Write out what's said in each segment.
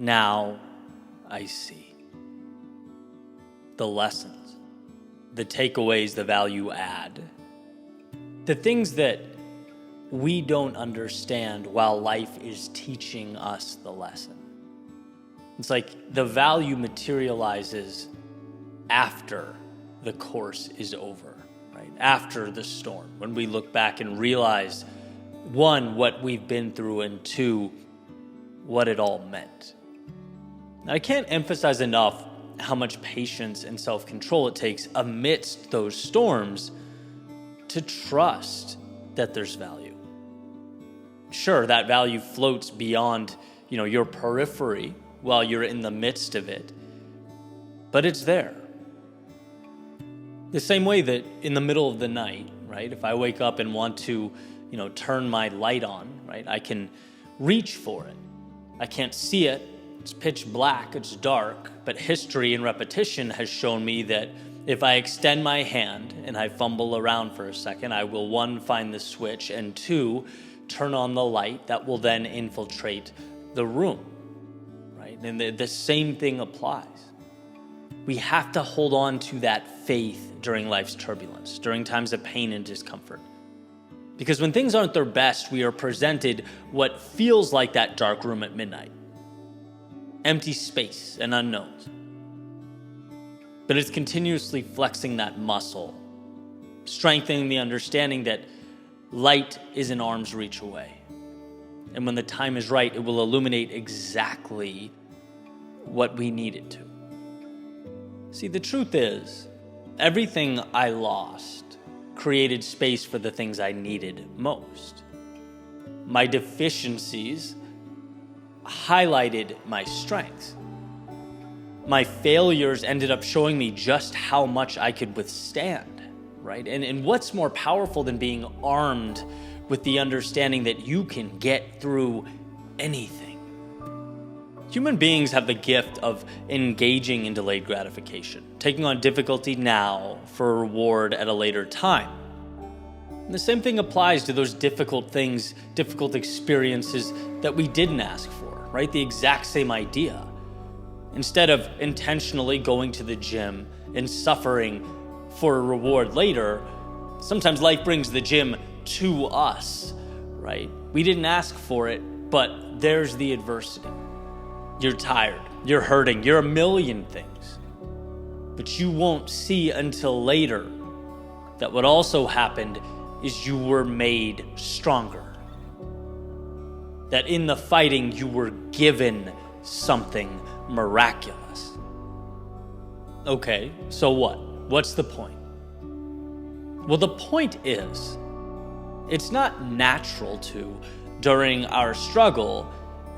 Now I see. The lessons, the takeaways, the value add, the things that we don't understand while life is teaching us the lesson. It's like the value materializes after the course is over, right? After the storm, when we look back and realize, one, what we've been through, and two, what it all meant. Now, I can't emphasize enough how much patience and self-control it takes amidst those storms to trust that there's value. Sure, that value floats beyond, your periphery while you're in the midst of it, but it's there. The same way that in the middle of the night, right, if I wake up and want to, turn my light on, right, I can reach for it. I can't see it. It's pitch black, it's dark, but history and repetition has shown me that if I extend my hand and I fumble around for a second, I will, one, find the switch, and two, turn on the light that will then infiltrate the room, right? And the same thing applies. We have to hold on to that faith during life's turbulence, during times of pain and discomfort. Because when things aren't their best, we are presented what feels like that dark room at midnight. Empty space and unknowns. But it's continuously flexing that muscle, strengthening the understanding that light is an arm's reach away. And when the time is right, it will illuminate exactly what we need it to. See, the truth is, everything I lost created space for the things I needed most. My deficiencies highlighted my strengths. My failures ended up showing me just how much I could withstand, right? And what's more powerful than being armed with the understanding that you can get through anything? Human beings have the gift of engaging in delayed gratification, taking on difficulty now for a reward at a later time. And the same thing applies to those difficult things, difficult experiences that we didn't ask for, right? The exact same idea. Instead of intentionally going to the gym and suffering for a reward later, sometimes life brings the gym to us, right? We didn't ask for it, but there's the adversity. You're tired, you're hurting, you're a million things. But you won't see until later that what also happened is you were made stronger. That in the fighting, you were given something miraculous. Okay, so what? What's the point? Well, the point is, it's not natural to, during our struggle,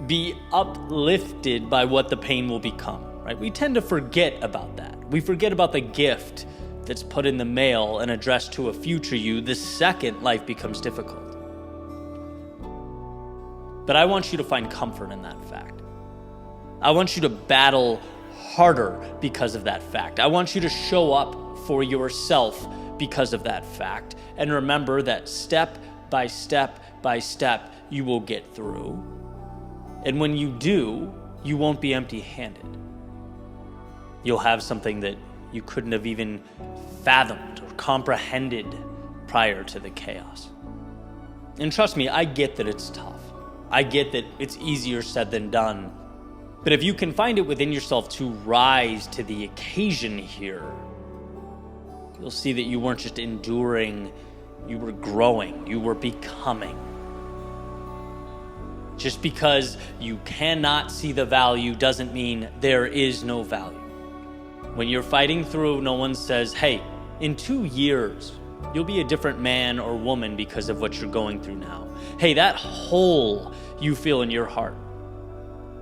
be uplifted by what the pain will become, right? We tend to forget about that. We forget about the gift that's put in the mail and addressed to a future you the second life becomes difficult. But I want you to find comfort in that fact. I want you to battle harder because of that fact. I want you to show up for yourself because of that fact. And remember that step by step by step, you will get through. And when you do, you won't be empty-handed. You'll have something that you couldn't have even fathomed or comprehended prior to the chaos. And trust me, I get that it's tough. I get that it's easier said than done. But if you can find it within yourself to rise to the occasion here, you'll see that you weren't just enduring, you were growing, you were becoming. Just because you cannot see the value doesn't mean there is no value. When you're fighting through, no one says, hey, in 2 years, you'll be a different man or woman because of what you're going through now. Hey, that hole you feel in your heart,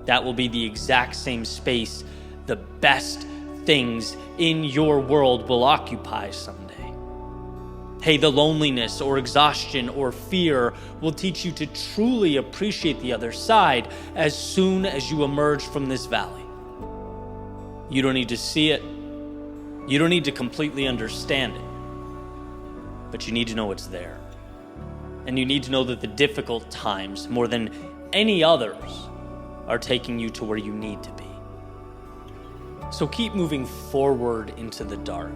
that will be the exact same space the best things in your world will occupy someday. Hey, the loneliness or exhaustion or fear will teach you to truly appreciate the other side as soon as you emerge from this valley. You don't need to see it. You don't need to completely understand it. But you need to know it's there. And you need to know that the difficult times, more than any others, are taking you to where you need to be. So keep moving forward into the dark.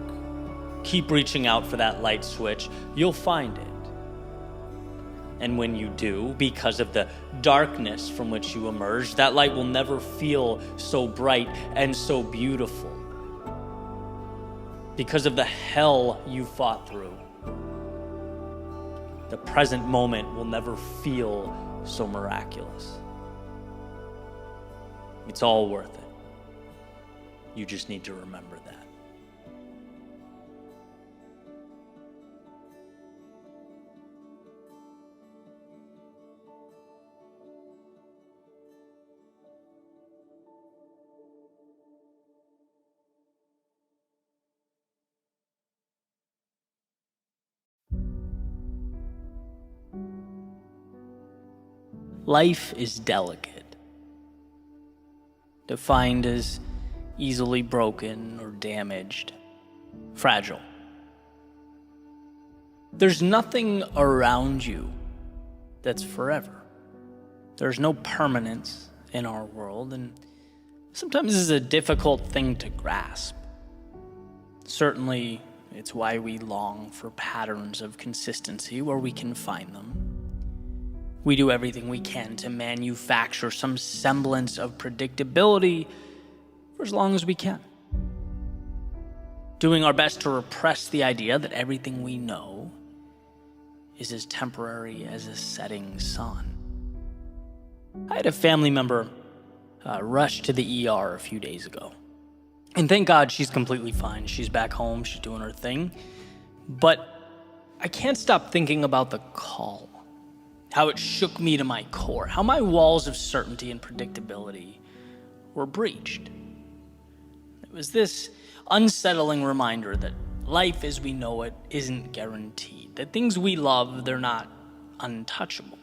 Keep reaching out for that light switch. You'll find it. And when you do, because of the darkness from which you emerge, that light will never feel so bright and so beautiful. Because of the hell you fought through, the present moment will never feel so miraculous. It's all worth it. You just need to remember that. Life is delicate, defined as easily broken or damaged, fragile. There's nothing around you that's forever. There's no permanence in our world, and sometimes this is a difficult thing to grasp. Certainly, it's why we long for patterns of consistency where we can find them. We do everything we can to manufacture some semblance of predictability for as long as we can. Doing our best to repress the idea that everything we know is as temporary as a setting sun. I had a family member rush to the ER a few days ago. And thank God she's completely fine. She's back home, she's doing her thing. But I can't stop thinking about the call. How it shook me to my core, how my walls of certainty and predictability were breached. It was this unsettling reminder that life as we know it isn't guaranteed, that things we love, they're not untouchable.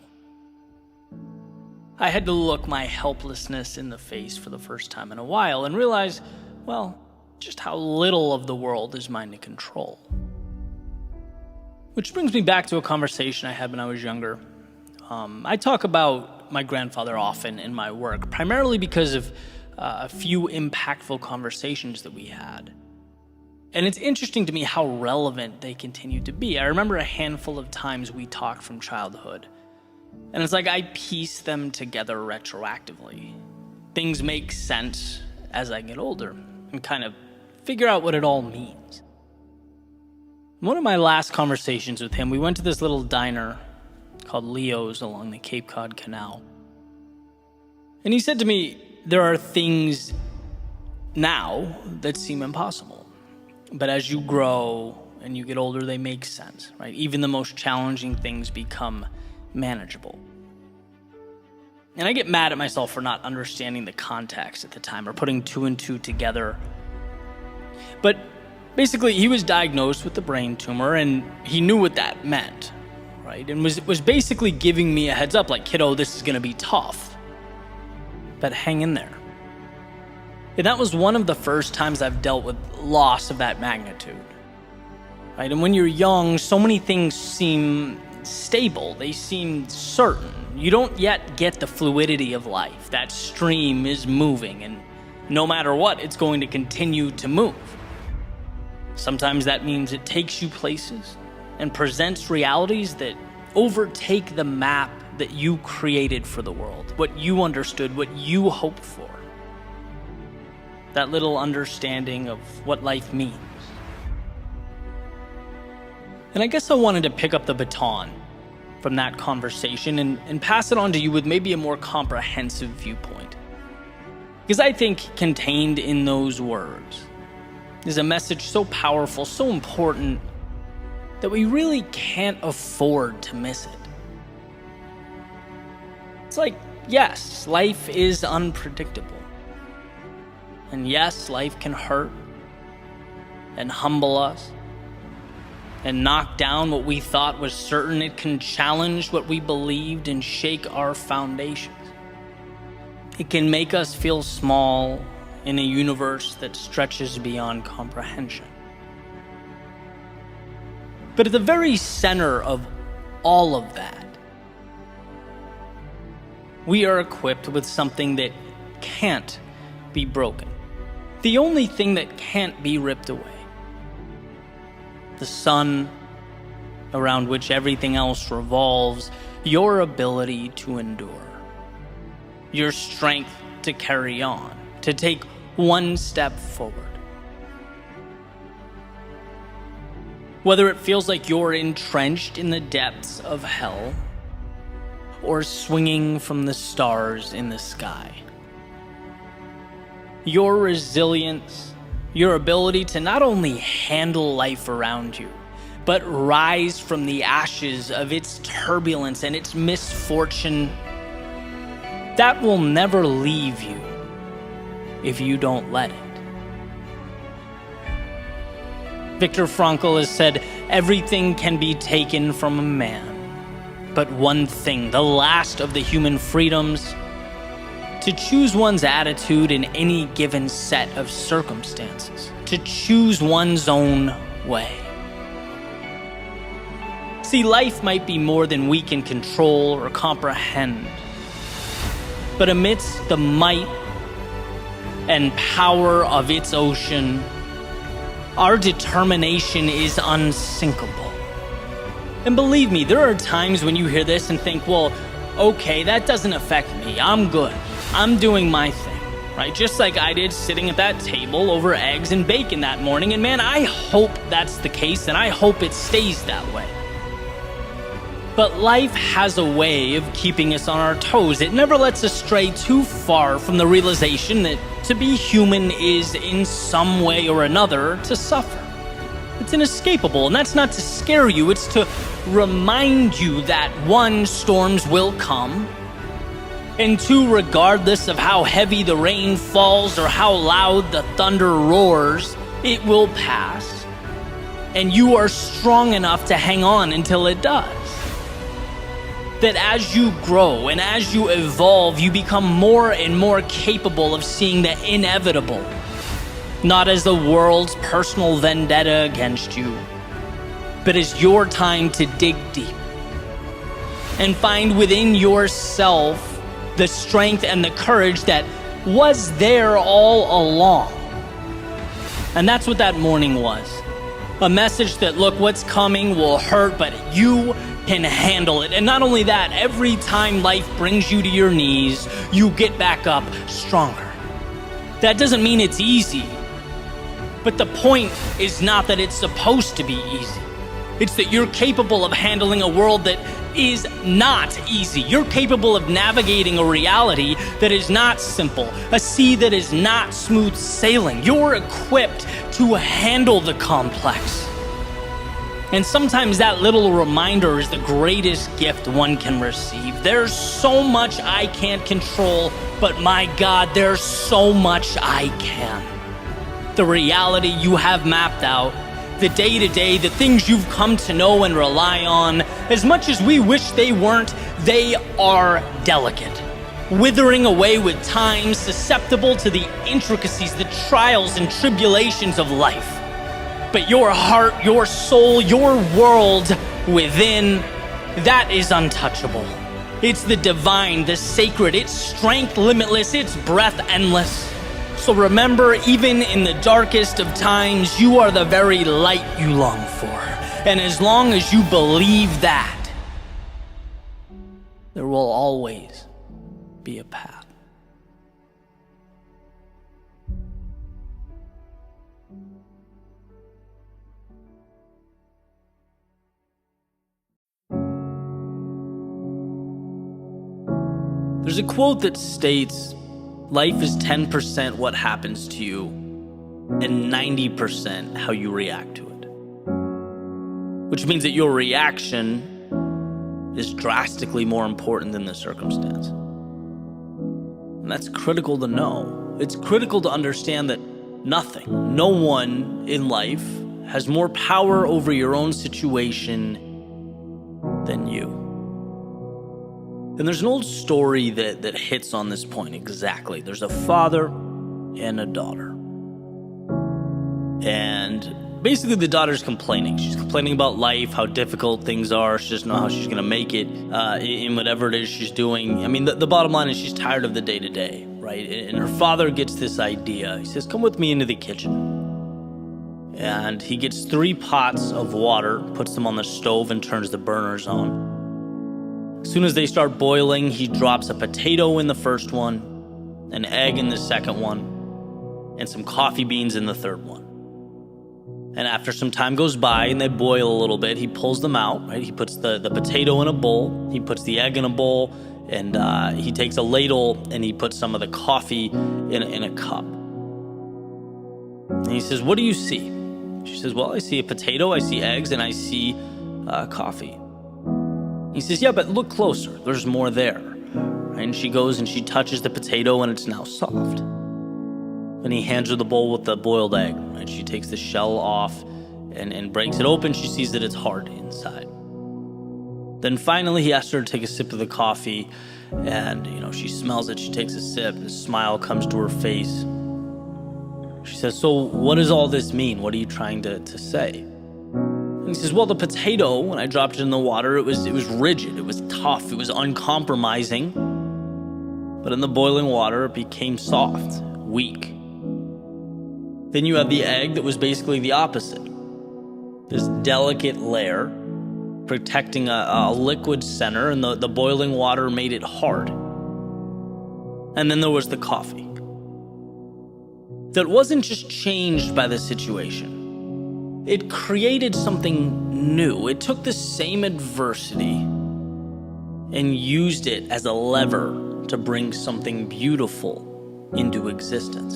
I had to look my helplessness in the face for the first time in a while and realize, well, just how little of the world is mine to control. Which brings me back to a conversation I had when I was younger. I talk about my grandfather often in my work, primarily because of a few impactful conversations that we had. And it's interesting to me how relevant they continue to be. I remember a handful of times we talked from childhood, and it's like I piece them together retroactively. Things make sense as I get older and kind of figure out what it all means. One of my last conversations with him, we went to this little diner called Leo's along the Cape Cod Canal. And he said to me, there are things now that seem impossible. But as you grow and you get older, they make sense, right? Even the most challenging things become manageable. And I get mad at myself for not understanding the context at the time or putting two and two together. But basically, he was diagnosed with a brain tumor and he knew what that meant. Right? And was basically giving me a heads up, like, kiddo, this is going to be tough, but hang in there. And that was one of the first times I've dealt with loss of that magnitude. Right? And when you're young, so many things seem stable. They seem certain. You don't yet get the fluidity of life. That stream is moving, and no matter what, it's going to continue to move. Sometimes that means it takes you places and presents realities that overtake the map that you created for the world, what you understood, what you hoped for. That little understanding of what life means. And I guess I wanted to pick up the baton from that conversation and pass it on to you with maybe a more comprehensive viewpoint. Because I think contained in those words is a message so powerful, so important, that we really can't afford to miss it. It's like, yes, life is unpredictable. And yes, life can hurt and humble us and knock down what we thought was certain. It can challenge what we believed and shake our foundations. It can make us feel small in a universe that stretches beyond comprehension. But at the very center of all of that we are equipped with something that can't be broken. The only thing that can't be ripped away. The sun around which everything else revolves, your ability to endure, your strength to carry on, to take one step forward. Whether it feels like you're entrenched in the depths of hell or swinging from the stars in the sky, your resilience, your ability to not only handle life around you, but rise from the ashes of its turbulence and its misfortune, that will never leave you if you don't let it. Viktor Frankl has said, everything can be taken from a man, but one thing, the last of the human freedoms, to choose one's attitude in any given set of circumstances, to choose one's own way. See, life might be more than we can control or comprehend, but amidst the might and power of its ocean, our determination is unsinkable. And believe me, there are times when you hear this and think, well, okay, that doesn't affect me. I'm good. I'm doing my thing, right? Just like I did sitting at that table over eggs and bacon that morning. And man, I hope that's the case, and I hope it stays that way. But life has a way of keeping us on our toes. It never lets us stray too far from the realization that to be human is, in some way or another, to suffer. It's inescapable, and that's not to scare you. It's to remind you that, one, storms will come, and two, regardless of how heavy the rain falls or how loud the thunder roars, it will pass, and you are strong enough to hang on until it does. That as you grow and as you evolve, you become more and more capable of seeing the inevitable, not as the world's personal vendetta against you, but as your time to dig deep and find within yourself the strength and the courage that was there all along. And that's what that morning was. A message that, look, what's coming will hurt, but you can handle it. And not only that, every time life brings you to your knees, you get back up stronger. That doesn't mean it's easy, but the point is not that it's supposed to be easy. It's that you're capable of handling a world that is not easy. You're capable of navigating a reality that is not simple, a sea that is not smooth sailing. You're equipped to handle the complex. And sometimes that little reminder is the greatest gift one can receive. There's so much I can't control, but my God, there's so much I can. The reality you have mapped out, the day-to-day, the things you've come to know and rely on, as much as we wish they weren't, they are delicate, withering away with time, susceptible to the intricacies, the trials and tribulations of life. But your heart, your soul, your world within, that is untouchable. It's the divine, the sacred, its strength limitless, its breath endless. So remember, even in the darkest of times, you are the very light you long for. And as long as you believe that, there will always be a path. There's a quote that states, life is 10% what happens to you and 90% how you react to it. Which means that your reaction is drastically more important than the circumstance. And that's critical to know. It's critical to understand that nothing, no one in life has more power over your own situation than you. And there's an old story that hits on this point exactly. There's a father and a daughter. And basically the daughter's complaining. She's complaining about life, how difficult things are. She doesn't know how she's going to make it in whatever it is she's doing. I mean, the bottom line is she's tired of the day-to-day, right? And her father gets this idea. He says, come with me into the kitchen. And he gets 3 pots of water, puts them on the stove, and turns the burners on. As soon as they start boiling, he drops a potato in the first one, an egg in the second one, and some coffee beans in the third one. And after some time goes by and they boil a little bit, he pulls them out, right? He puts the potato in a bowl, he puts the egg in a bowl, and he takes a ladle and he puts some of the coffee in a cup. And he says, what do you see? She says, well, I see a potato, I see eggs, and I see coffee. He says, yeah, but look closer. There's more there. Right? And she goes and she touches the potato and it's now soft. And he hands her the bowl with the boiled egg. Right? She takes the shell off and breaks it open. She sees that it's hard inside. Then finally he asks her to take a sip of the coffee, and she smells it. She takes a sip, and a smile comes to her face. She says, so what does all this mean? What are you trying to say? And he says, well, the potato, when I dropped it in the water, it was rigid, it was tough, it was uncompromising. But in the boiling water, it became soft, weak. Then you have the egg that was basically the opposite. This delicate layer protecting a liquid center, and the boiling water made it hard. And then there was the coffee. That wasn't just changed by the situation. It created something new. It took the same adversity and used it as a lever to bring something beautiful into existence.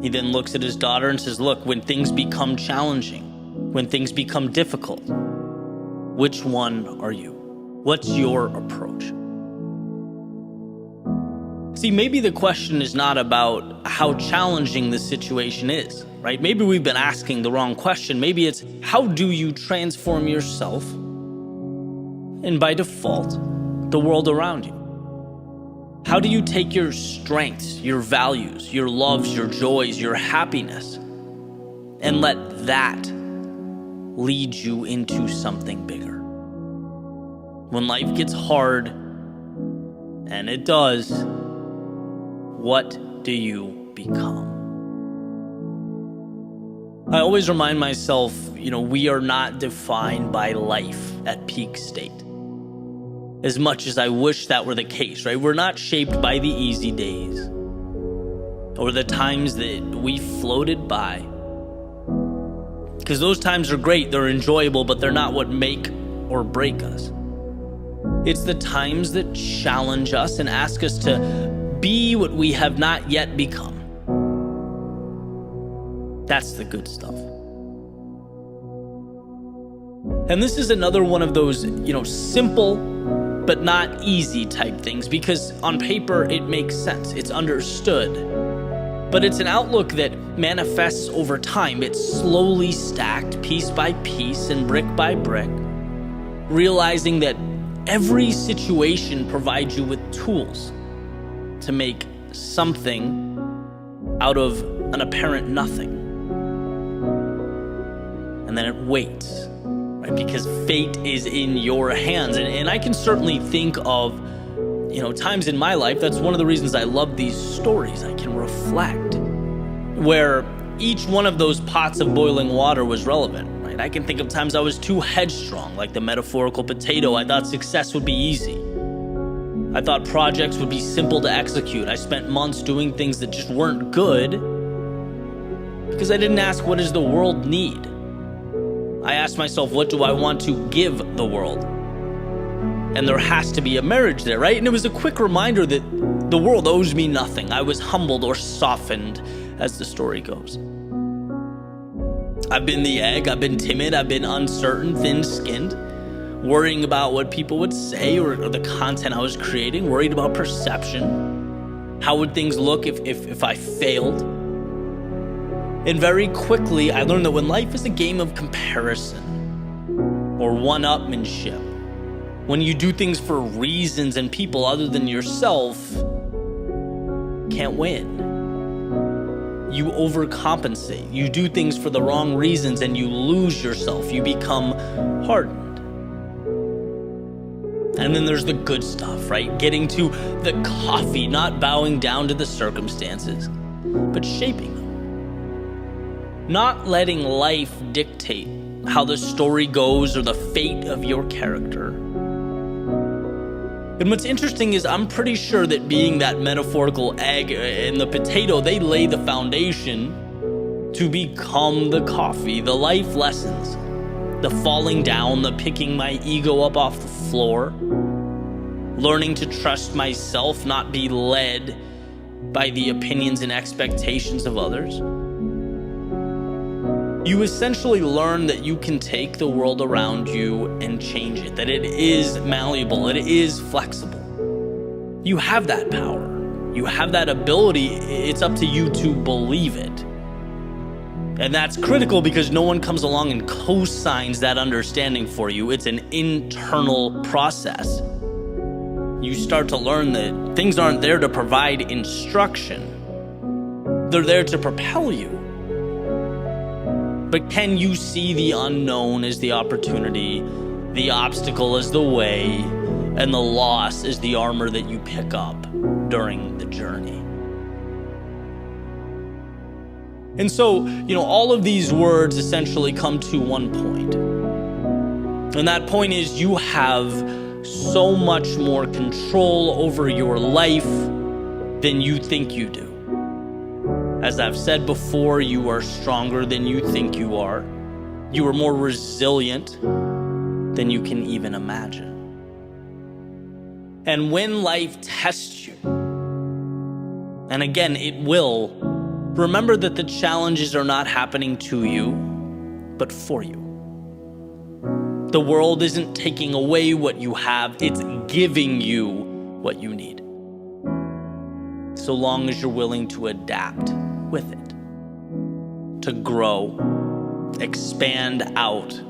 He then looks at his daughter and says, look, when things become challenging, when things become difficult, which one are you? What's your approach? See, maybe the question is not about how challenging the situation is, right? Maybe we've been asking the wrong question. Maybe it's, how do you transform yourself and by default, the world around you? How do you take your strengths, your values, your loves, your joys, your happiness, and let that lead you into something bigger? When life gets hard, and it does, what do you become? I always remind myself, we are not defined by life at peak state. As much as I wish that were the case, right? We're not shaped by the easy days or the times that we floated by. Because those times are great, they're enjoyable, but they're not what make or break us. It's the times that challenge us and ask us to be what we have not yet become. That's the good stuff. And this is another one of those, simple but not easy type things, because on paper it makes sense, it's understood. But it's an outlook that manifests over time. It's slowly stacked piece by piece and brick by brick, realizing that every situation provides you with tools to make something out of an apparent nothing. And then it waits, right? Because fate is in your hands. And I can certainly think of, times in my life, that's one of the reasons I love these stories. I can reflect where each one of those pots of boiling water was relevant, right? I can think of times I was too headstrong, like the metaphorical potato. I thought success would be easy. I thought projects would be simple to execute. I spent months doing things that just weren't good because I didn't ask, what does the world need? I asked myself, what do I want to give the world? And there has to be a marriage there, right? And it was a quick reminder that the world owes me nothing. I was humbled or softened, as the story goes. I've been the egg, I've been timid, I've been uncertain, thin-skinned, worrying about what people would say or the content I was creating, worried about perception. How would things look if I failed? And very quickly, I learned that when life is a game of comparison or one-upmanship, when you do things for reasons and people other than yourself, can't win. you overcompensate. You do things for the wrong reasons and you lose yourself. You become hardened. And then there's the good stuff, right? Getting to the coffee, not bowing down to the circumstances, but shaping them. Not letting life dictate how the story goes or the fate of your character. And what's interesting is I'm pretty sure that being that metaphorical egg and the potato, they lay the foundation to become the coffee, the life lessons, the falling down, the picking my ego up off the floor, learning to trust myself, not be led by the opinions and expectations of others. You essentially learn that you can take the world around you and change it, that it is malleable, it is flexible. You have that power. You have that ability. It's up to you to believe it. And that's critical because no one comes along and co-signs that understanding for you. It's an internal process. You start to learn that things aren't there to provide instruction. They're there to propel you. But can you see the unknown as the opportunity, the obstacle as the way, and the loss as the armor that you pick up during the journey? And so, all of these words essentially come to one point. And that point is you have so much more control over your life than you think you do. As I've said before, you are stronger than you think you are. You are more resilient than you can even imagine. And when life tests you, and again, it will, remember that the challenges are not happening to you, but for you. The world isn't taking away what you have, it's giving you what you need. So long as you're willing to adapt with it, to grow, expand out.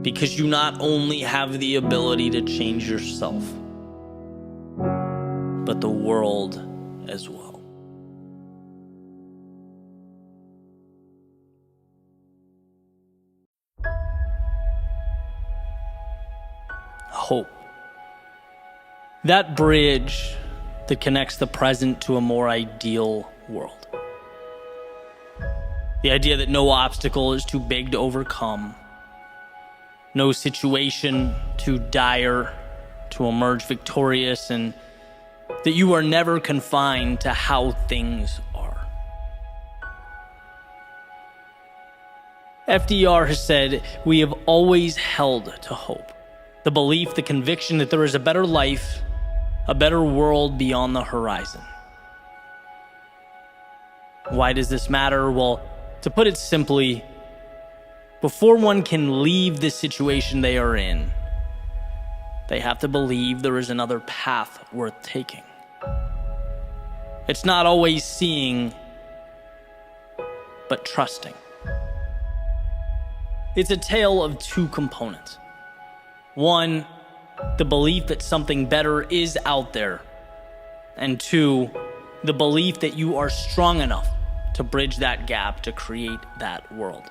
Because you not only have the ability to change yourself, but the world as well. Hope. That bridge that connects the present to a more ideal world. The idea that no obstacle is too big to overcome, no situation too dire to emerge victorious, and that you are never confined to how things are. FDR has said, we have always held to hope. The belief, the conviction that there is a better life, a better world beyond the horizon. Why does this matter? Well, to put it simply, before one can leave the situation they are in, they have to believe there is another path worth taking. It's not always seeing, but trusting. It's a tale of two components. One, the belief that something better is out there. And two, the belief that you are strong enough to bridge that gap to create that world.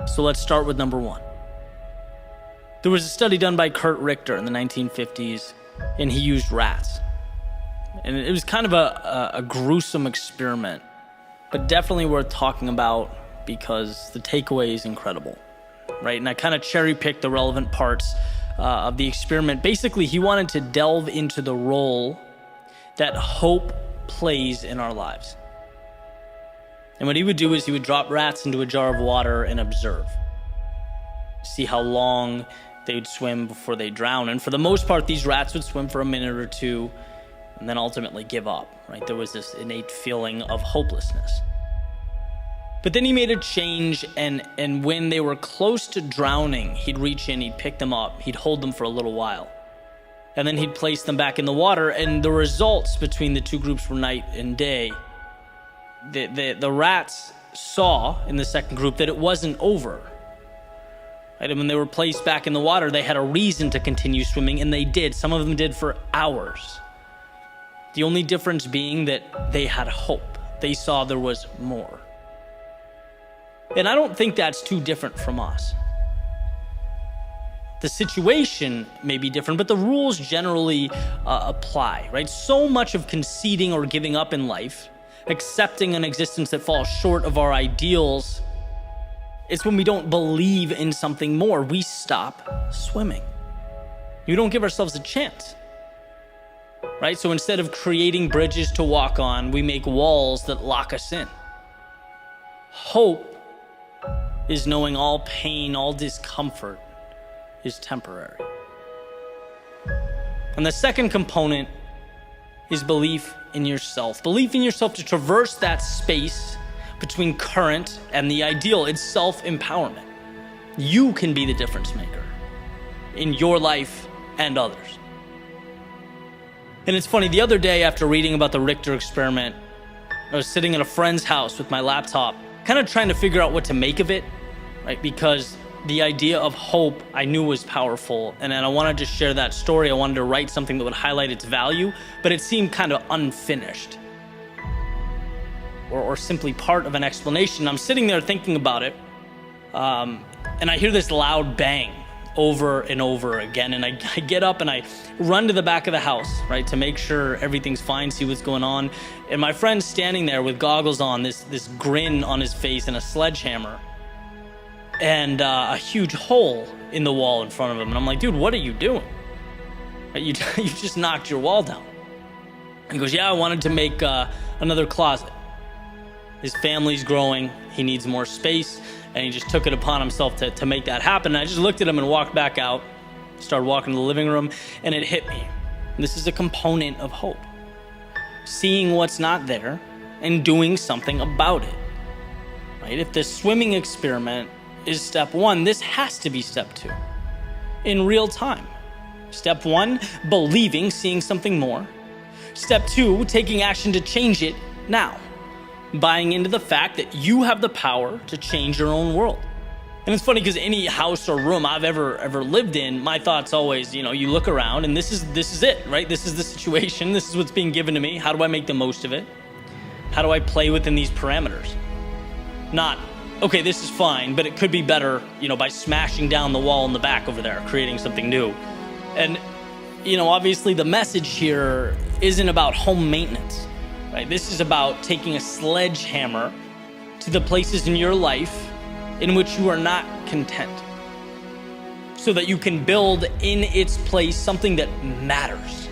So let's start with number one. There was a study done by Kurt Richter in the 1950s, and he used rats. And it was kind of a gruesome experiment, but definitely worth talking about because the takeaway is incredible. Right? And I kind of cherry-picked the relevant parts of the experiment. Basically, he wanted to delve into the role that hope plays in our lives. And what he would do is he would drop rats into a jar of water and observe. See how long they would swim before they drown. And for the most part, these rats would swim for a minute or two and then ultimately give up. Right? There was this innate feeling of hopelessness. But then he made a change, and when they were close to drowning, he'd reach in, he'd pick them up, he'd hold them for a little while. And then he'd place them back in the water, and the results between the two groups were night and day. The rats saw in the second group that it wasn't over. Right? And when they were placed back in the water, they had a reason to continue swimming, and they did. Some of them did for hours. The only difference being that they had hope. They saw there was more. And I don't think that's too different from us. The situation may be different, but the rules generally apply, right? So much of conceding or giving up in life, accepting an existence that falls short of our ideals, it's when we don't believe in something more. We stop swimming. We don't give ourselves a chance, right? So instead of creating bridges to walk on, we make walls that lock us in. Hope is knowing all pain, all discomfort is temporary. And the second component is belief in yourself. Belief in yourself to traverse that space between current and the ideal. It's self-empowerment. You can be the difference maker in your life and others. And it's funny, the other day after reading about the Richter experiment, I was sitting at a friend's house with my laptop, kind of trying to figure out what to make of it, right? Because the idea of hope I knew was powerful, and then I wanted to share that story. I wanted to write something that would highlight its value, but it seemed kind of unfinished or simply part of an explanation. I'm sitting there thinking about it, and I hear this loud bang over and over again, and I get up and I run to the back of the house, right, to make sure everything's fine, see what's going on. And my friend's standing there with goggles on, this grin on his face and a sledgehammer, and a huge hole in the wall in front of him. And I'm like, dude, what are you doing? You just knocked your wall down. And he goes, yeah, I wanted to make another closet. His family's growing, he needs more space, and he just took it upon himself to make that happen. And I just looked at him and walked back out, started walking to the living room, and it hit me. This is a component of hope. Seeing what's not there and doing something about it, right? If the swimming experiment is step one, this has to be step two, in real time. Step one, believing, seeing something more. Step two, taking action to change it now. Buying into the fact that you have the power to change your own world. And it's funny because any house or room I've ever lived in, my thoughts always, you look around and this is it, right? This is the situation. This is what's being given to me. How do I make the most of it? How do I play within these parameters? Not, okay, this is fine, but it could be better, by smashing down the wall in the back over there, creating something new. And, obviously the message here isn't about home maintenance. Right? This is about taking a sledgehammer to the places in your life in which you are not content, so that you can build in its place something that matters.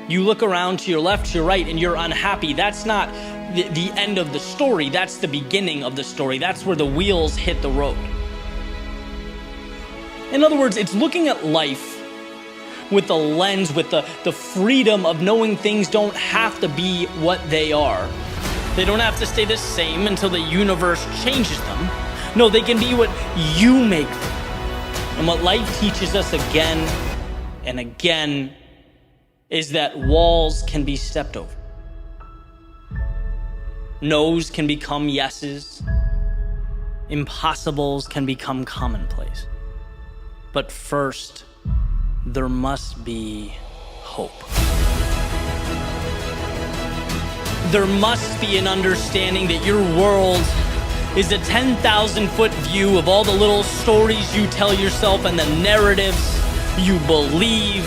You look around to your left, to your right, and you're unhappy. That's not the end of the story. That's the beginning of the story. That's where the wheels hit the road. In other words, it's looking at life with the lens, with the freedom of knowing things don't have to be what they are. They don't have to stay the same until the universe changes them. No, they can be what you make them. And what life teaches us again and again is that walls can be stepped over. No's can become yeses. Impossibles can become commonplace. But first, there must be hope. There must be an understanding that your world is a 10,000-foot view of all the little stories you tell yourself and the narratives you believe.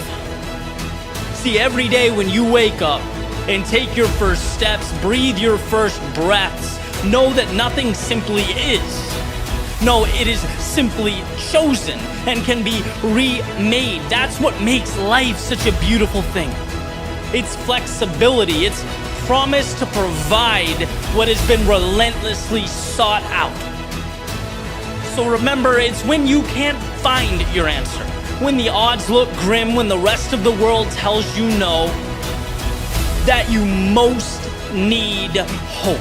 See, every day when you wake up and take your first steps, breathe your first breaths, know that nothing simply is. No, it is simply chosen and can be remade. That's what makes life such a beautiful thing. It's flexibility. It's promise to provide what has been relentlessly sought out. So remember, it's when you can't find your answer, when the odds look grim, when the rest of the world tells you no, that you most need hope.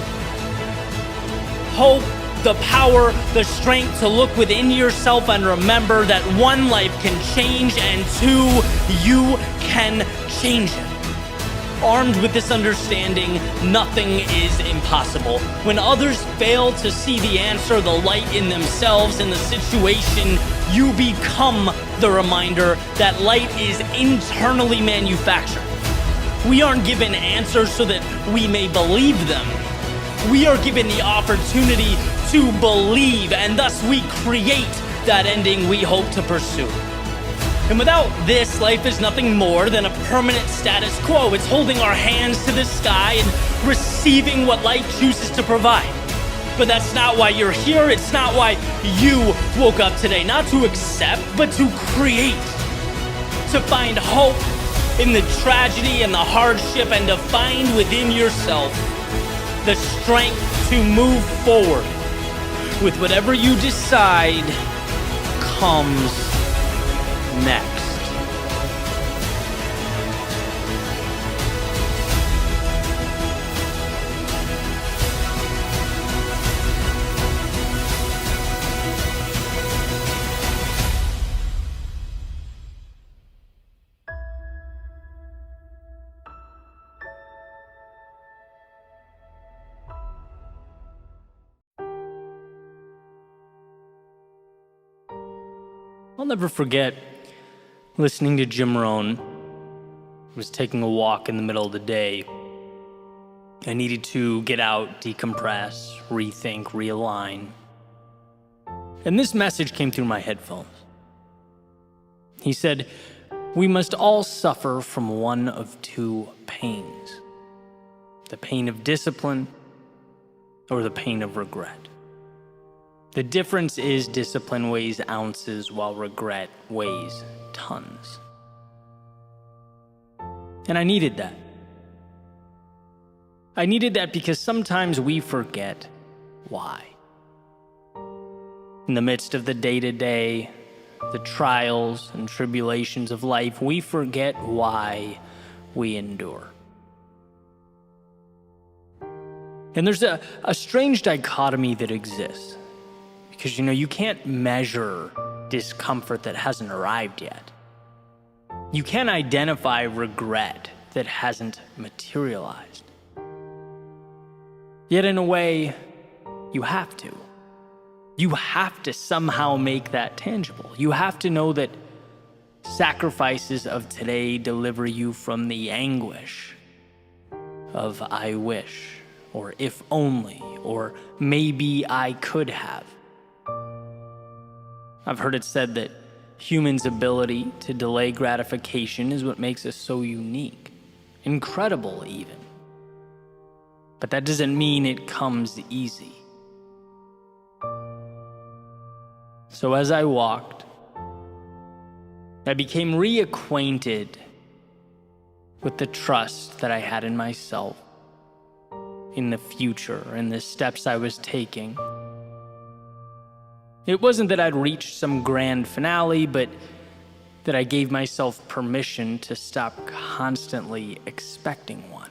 Hope, the power, the strength to look within yourself and remember that one life can change and two, you can change it. Armed with this understanding, nothing is impossible. When others fail to see the answer, the light in themselves, in the situation, you become the reminder that light is internally manufactured. We aren't given answers so that we may believe them. We are given the opportunity to believe, and thus we create that ending we hope to pursue. And without this, life is nothing more than a permanent status quo. It's holding our hands to the sky and receiving what life chooses to provide. But that's not why you're here. It's not why you woke up today. Not to accept, but to create. To find hope in the tragedy and the hardship, and to find within yourself the strength to move forward with whatever you decide comes next. I'll never forget listening to Jim Rohn. I was taking a walk in the middle of the day. I needed to get out, decompress, rethink, realign. And this message came through my headphones. He said, "We must all suffer from one of two pains: the pain of discipline or the pain of regret. The difference is discipline weighs ounces while regret weighs tons." And I needed that. I needed that because sometimes we forget why. In the midst of the day-to-day, the trials and tribulations of life, we forget why we endure. And there's a strange dichotomy that exists. Because, you can't measure discomfort that hasn't arrived yet. You can't identify regret that hasn't materialized. Yet in a way, you have to. You have to somehow make that tangible. You have to know that sacrifices of today deliver you from the anguish of "I wish," or "if only," or "maybe I could have." I've heard it said that humans' ability to delay gratification is what makes us so unique, incredible even. But that doesn't mean it comes easy. So as I walked, I became reacquainted with the trust that I had in myself, in the future, and the steps I was taking. It wasn't that I'd reached some grand finale, but that I gave myself permission to stop constantly expecting one.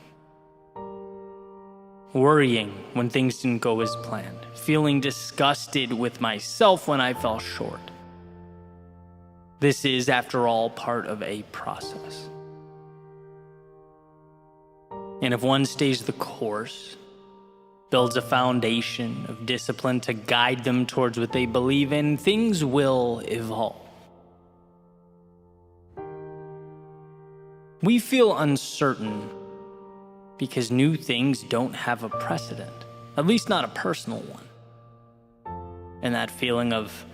Worrying when things didn't go as planned, feeling disgusted with myself when I fell short. This is, after all, part of a process. And if one stays the course, builds a foundation of discipline to guide them towards what they believe in, things will evolve. We feel uncertain because new things don't have a precedent, at least not a personal one. And that feeling of,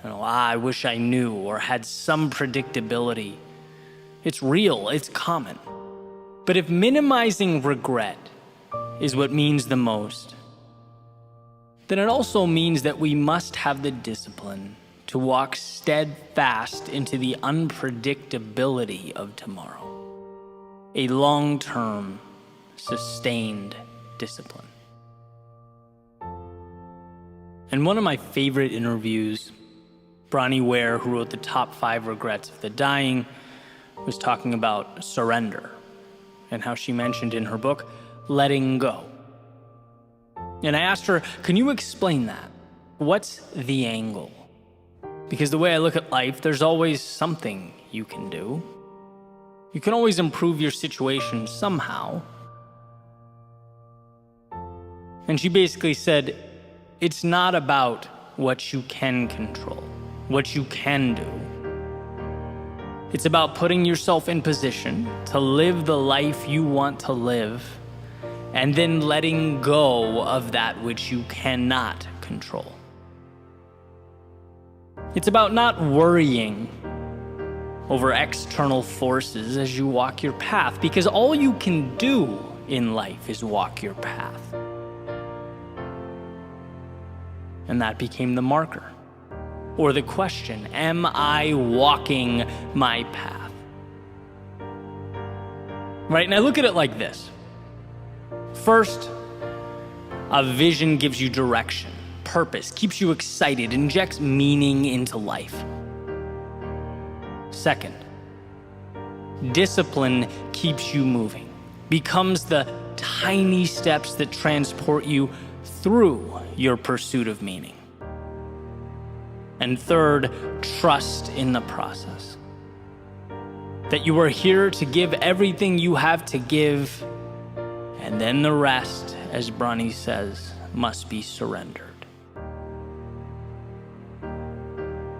I wish I knew or had some predictability, it's real, it's common. But if minimizing regret is what means the most, then it also means that we must have the discipline to walk steadfast into the unpredictability of tomorrow. A long-term, sustained discipline. In one of my favorite interviews, Bronnie Ware, who wrote the top 5 regrets of the dying, was talking about surrender and how she mentioned in her book, letting go. And I asked her, can you explain that? What's the angle? Because the way I look at life, there's always something you can do. You can always improve your situation somehow. And she basically said, it's not about what you can control, what you can do. It's about putting yourself in position to live the life you want to live, and then letting go of that which you cannot control. It's about not worrying over external forces as you walk your path, because all you can do in life is walk your path. And that became the marker, or the question: am I walking my path? Right, and I look at it like this. First, a vision gives you direction, purpose, keeps you excited, injects meaning into life. Second, discipline keeps you moving, becomes the tiny steps that transport you through your pursuit of meaning. And third, trust in the process. That you are here to give everything you have to give, and then the rest, as Bronnie says, must be surrendered.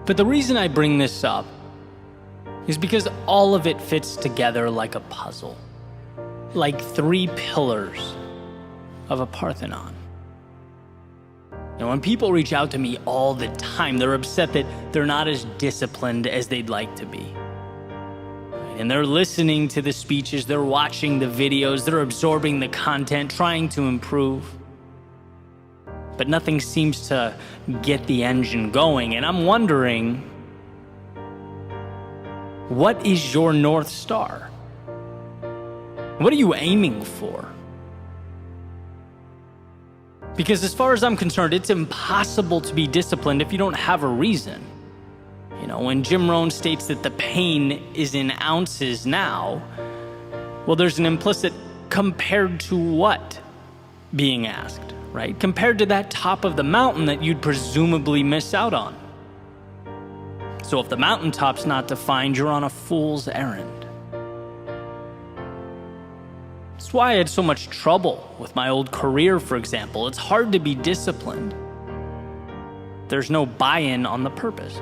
But the reason I bring this up is because all of it fits together like a puzzle, like 3 pillars of a Parthenon. And when people reach out to me all the time, they're upset that they're not as disciplined as they'd like to be. And they're listening to the speeches, they're watching the videos, they're absorbing the content, trying to improve. But nothing seems to get the engine going. And I'm wondering, what is your North Star? What are you aiming for? Because as far as I'm concerned, it's impossible to be disciplined if you don't have a reason. You know, when Jim Rohn states that the pain is in ounces now, well, there's an implicit compared to what being asked, right? Compared to that top of the mountain that you'd presumably miss out on. So if the mountaintop's not defined, you're on a fool's errand. That's why I had so much trouble with my old career, for example. It's hard to be disciplined. There's no buy-in on the purpose.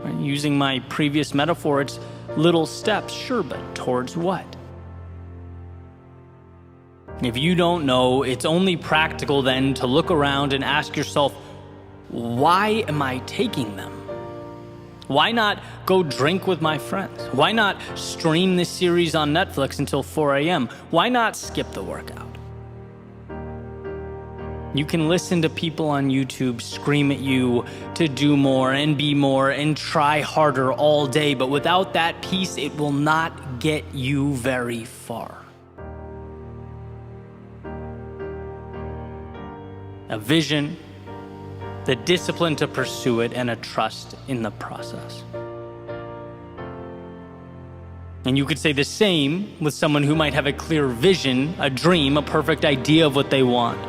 Right? Using my previous metaphor, it's little steps, sure, but towards what? If you don't know, it's only practical then to look around and ask yourself, why am I taking them? Why not go drink with my friends? Why not stream this series on Netflix until 4 a.m.? Why not skip the workout? You can listen to people on YouTube scream at you to do more and be more and try harder all day, but without that piece, it will not get you very far. A vision, the discipline to pursue it, and a trust in the process. And you could say the same with someone who might have a clear vision, a dream, a perfect idea of what they want,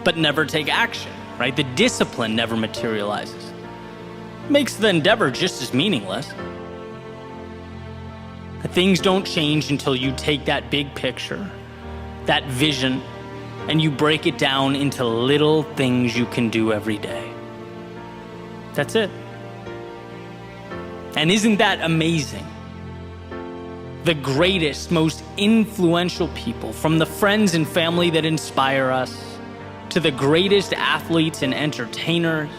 but never take action, right? The discipline never materializes. Makes the endeavor just as meaningless. Things don't change until you take that big picture, that vision, and you break it down into little things you can do every day. That's it. And isn't that amazing? The greatest, most influential people, from the friends and family that inspire us, to the greatest athletes and entertainers,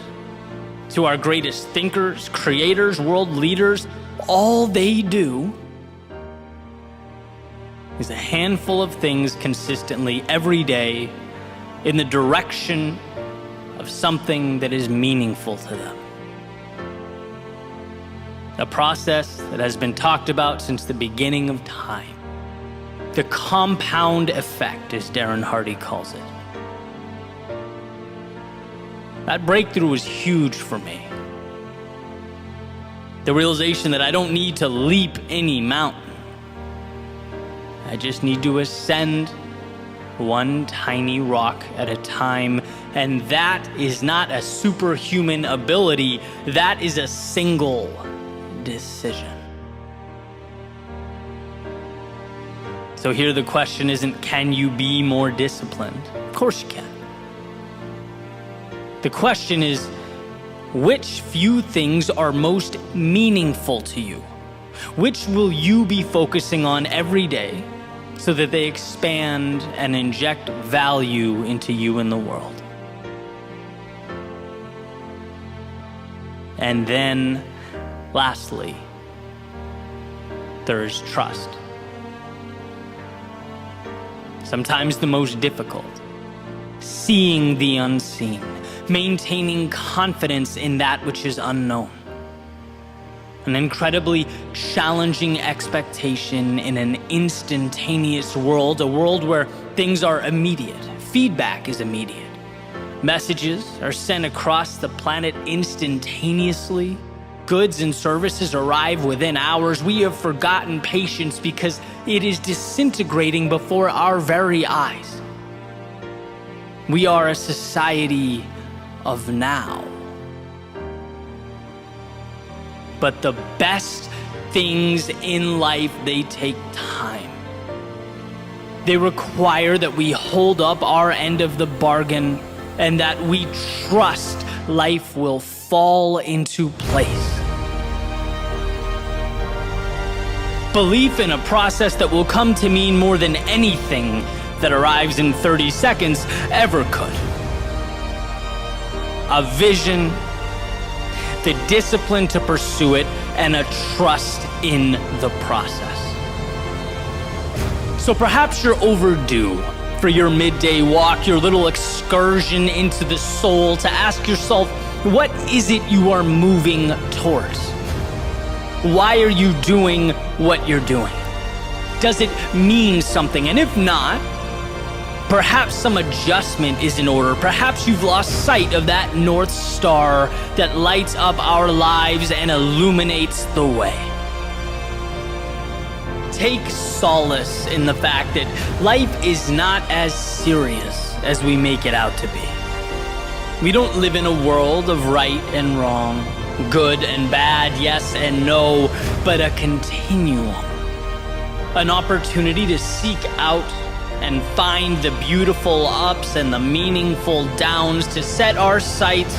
to our greatest thinkers, creators, world leaders, all they do is a handful of things consistently every day in the direction of something that is meaningful to them. A process that has been talked about since the beginning of time. The compound effect, as Darren Hardy calls it. That breakthrough was huge for me. The realization that I don't need to leap any mountain. I just need to ascend one tiny rock at a time, and that is not a superhuman ability, that is a single decision. So here the question isn't, can you be more disciplined? Of course you can. The question is, which few things are most meaningful to you Which will you be focusing on every day so that they expand and inject value into you and the world? And then, lastly, there is trust. Sometimes the most difficult. Seeing the unseen, maintaining confidence in that which is unknown. An incredibly challenging expectation in an instantaneous world, a world where things are immediate, feedback is immediate. Messages are sent across the planet instantaneously. Goods and services arrive within hours. We have forgotten patience because it is disintegrating before our very eyes. We are a society of now. But the best things in life, they take time. They require that we hold up our end of the bargain and that we trust life will fall into place. Belief in a process that will come to mean more than anything that arrives in 30 seconds ever could. A vision, the discipline to pursue it, and a trust in the process. So perhaps you're overdue for your midday walk, your little excursion into the soul, to ask yourself, what is it you are moving towards? Why are you doing what you're doing? Does it mean something? And if not, perhaps some adjustment is in order. Perhaps you've lost sight of that North Star that lights up our lives and illuminates the way. Take solace in the fact that life is not as serious as we make it out to be. We don't live in a world of right and wrong, good and bad, yes and no, but a continuum. An opportunity to seek out and find the beautiful ups and the meaningful downs, to set our sights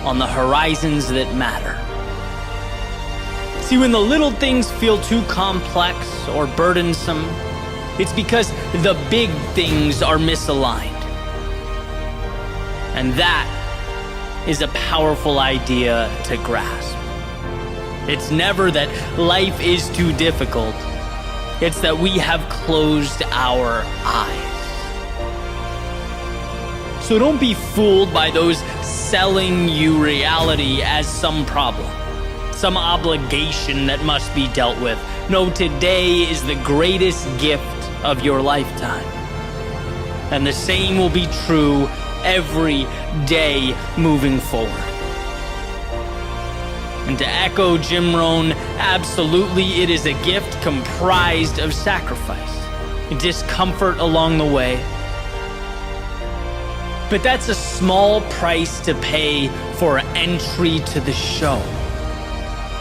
on the horizons that matter. See, when the little things feel too complex or burdensome, it's because the big things are misaligned. And that is a powerful idea to grasp. It's never that life is too difficult. It's that we have closed our eyes. So don't be fooled by those selling you reality as some problem, some obligation that must be dealt with. No, today is the greatest gift of your lifetime. And the same will be true every day moving forward. And to echo Jim Rohn, absolutely it is a gift comprised of sacrifice, discomfort along the way. But that's a small price to pay for entry to the show,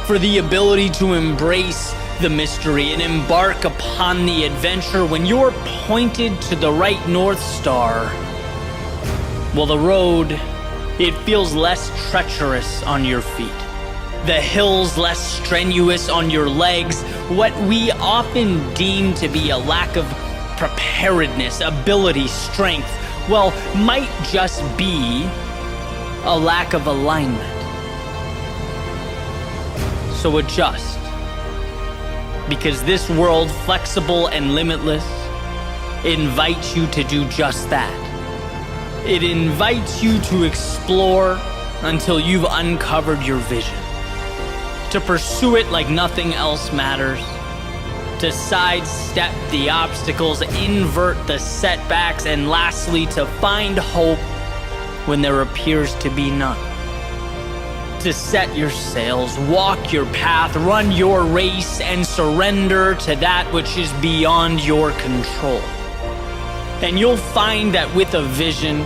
for the ability to embrace the mystery and embark upon the adventure. When you're pointed to the right North Star, well, the road, it feels less treacherous on your feet. The hills less strenuous on your legs. What we often deem to be a lack of preparedness, ability, strength, well, might just be a lack of alignment. So adjust. Because this world, flexible and limitless, invites you to do just that. It invites you to explore until you've uncovered your vision. To pursue it like nothing else matters. To sidestep the obstacles, invert the setbacks, and lastly, to find hope when there appears to be none. To set your sails, walk your path, run your race, and surrender to that which is beyond your control. And you'll find that with a vision,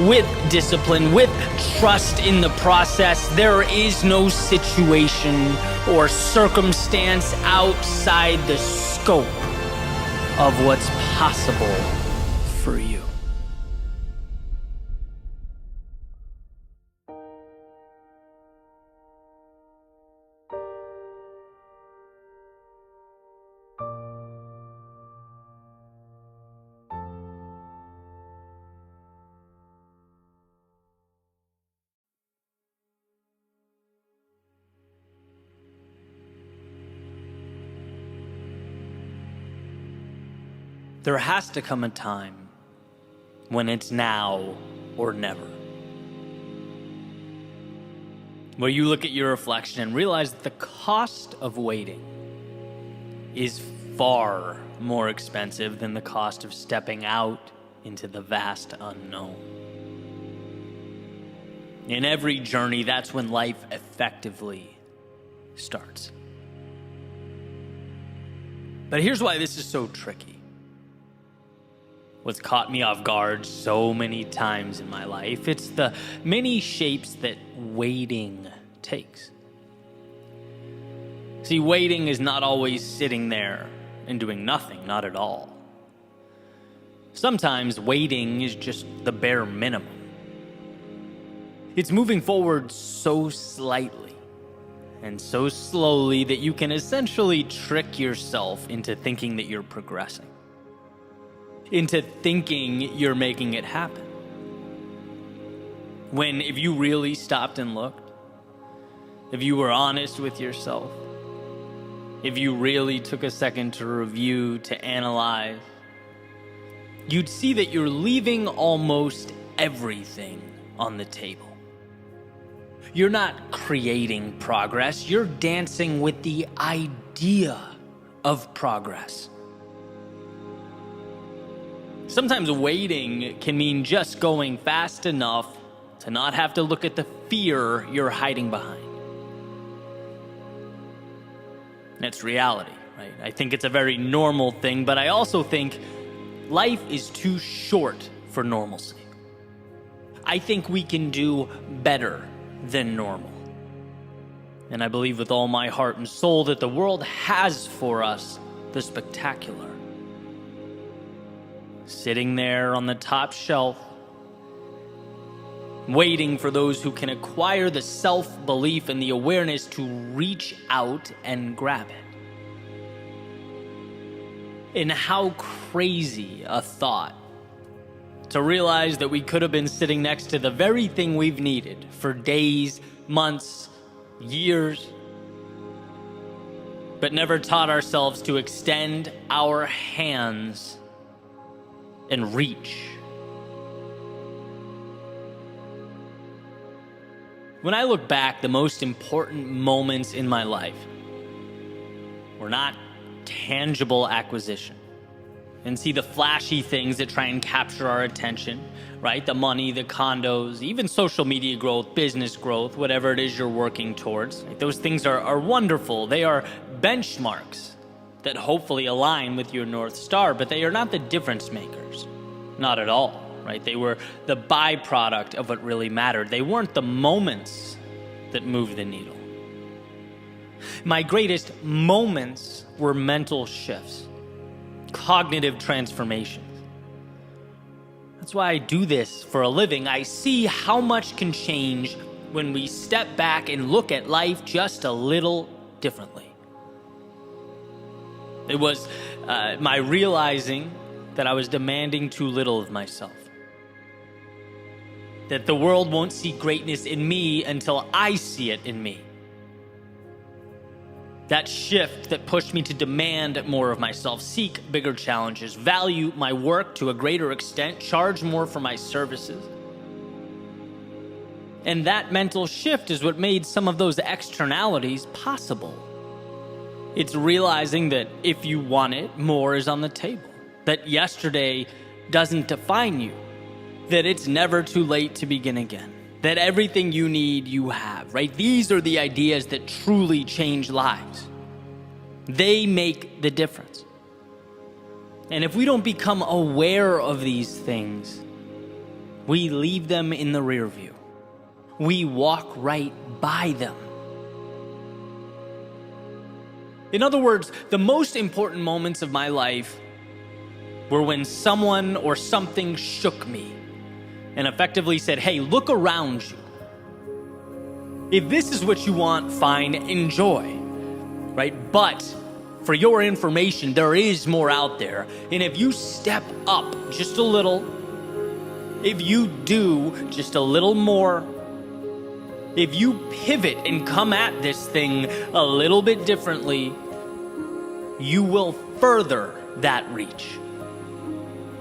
with discipline, with trust in the process, there is no situation or circumstance outside the scope of what's possible for you. There has to come a time when it's now or never. Where you look at your reflection and realize that the cost of waiting is far more expensive than the cost of stepping out into the vast unknown. In every journey, that's when life effectively starts. But here's why this is so tricky. What's caught me off guard so many times in my life, it's the many shapes that waiting takes. See, waiting is not always sitting there and doing nothing, not at all. Sometimes waiting is just the bare minimum. It's moving forward so slightly and so slowly that you can essentially trick yourself into thinking that you're progressing, into thinking you're making it happen. When if you really stopped and looked, if you were honest with yourself, if you really took a second to review, to analyze, you'd see that you're leaving almost everything on the table. You're not creating progress, you're dancing with the idea of progress. Sometimes waiting can mean just going fast enough to not have to look at the fear you're hiding behind. That's reality, right? I think it's a very normal thing, but I also think life is too short for normalcy. I think we can do better than normal. And I believe with all my heart and soul that the world has for us the spectacular. Sitting there on the top shelf, waiting for those who can acquire the self-belief and the awareness to reach out and grab it. And how crazy a thought to realize that we could have been sitting next to the very thing we've needed for days, months, years, but never taught ourselves to extend our hands and reach. When I look back, the most important moments in my life were not tangible acquisition. And see the flashy things that try and capture our attention, right? The money, the condos, even social media growth, business growth, whatever it is you're working towards. Right? Those things are wonderful. They are benchmarks that hopefully align with your North Star, but they are not the difference makers. Not at all, right? They were the byproduct of what really mattered. They weren't the moments that moved the needle. My greatest moments were mental shifts, cognitive transformations. That's why I do this for a living. I see how much can change when we step back and look at life just a little differently. It was my realizing that I was demanding too little of myself. That the world won't see greatness in me until I see it in me. That shift that pushed me to demand more of myself, seek bigger challenges, value my work to a greater extent, charge more for my services. And that mental shift is what made some of those externalities possible. It's realizing that if you want it, more is on the table. That yesterday doesn't define you. That it's never too late to begin again. That everything you need, you have, right? These are the ideas that truly change lives. They make the difference. And if we don't become aware of these things, we leave them in the rear view. We walk right by them. In other words, the most important moments of my life were when someone or something shook me and effectively said, hey, look around you. If this is what you want, fine, enjoy, right? But for your information, there is more out there. And if you step up just a little, if you do just a little more, if you pivot and come at this thing a little bit differently, you will further that reach.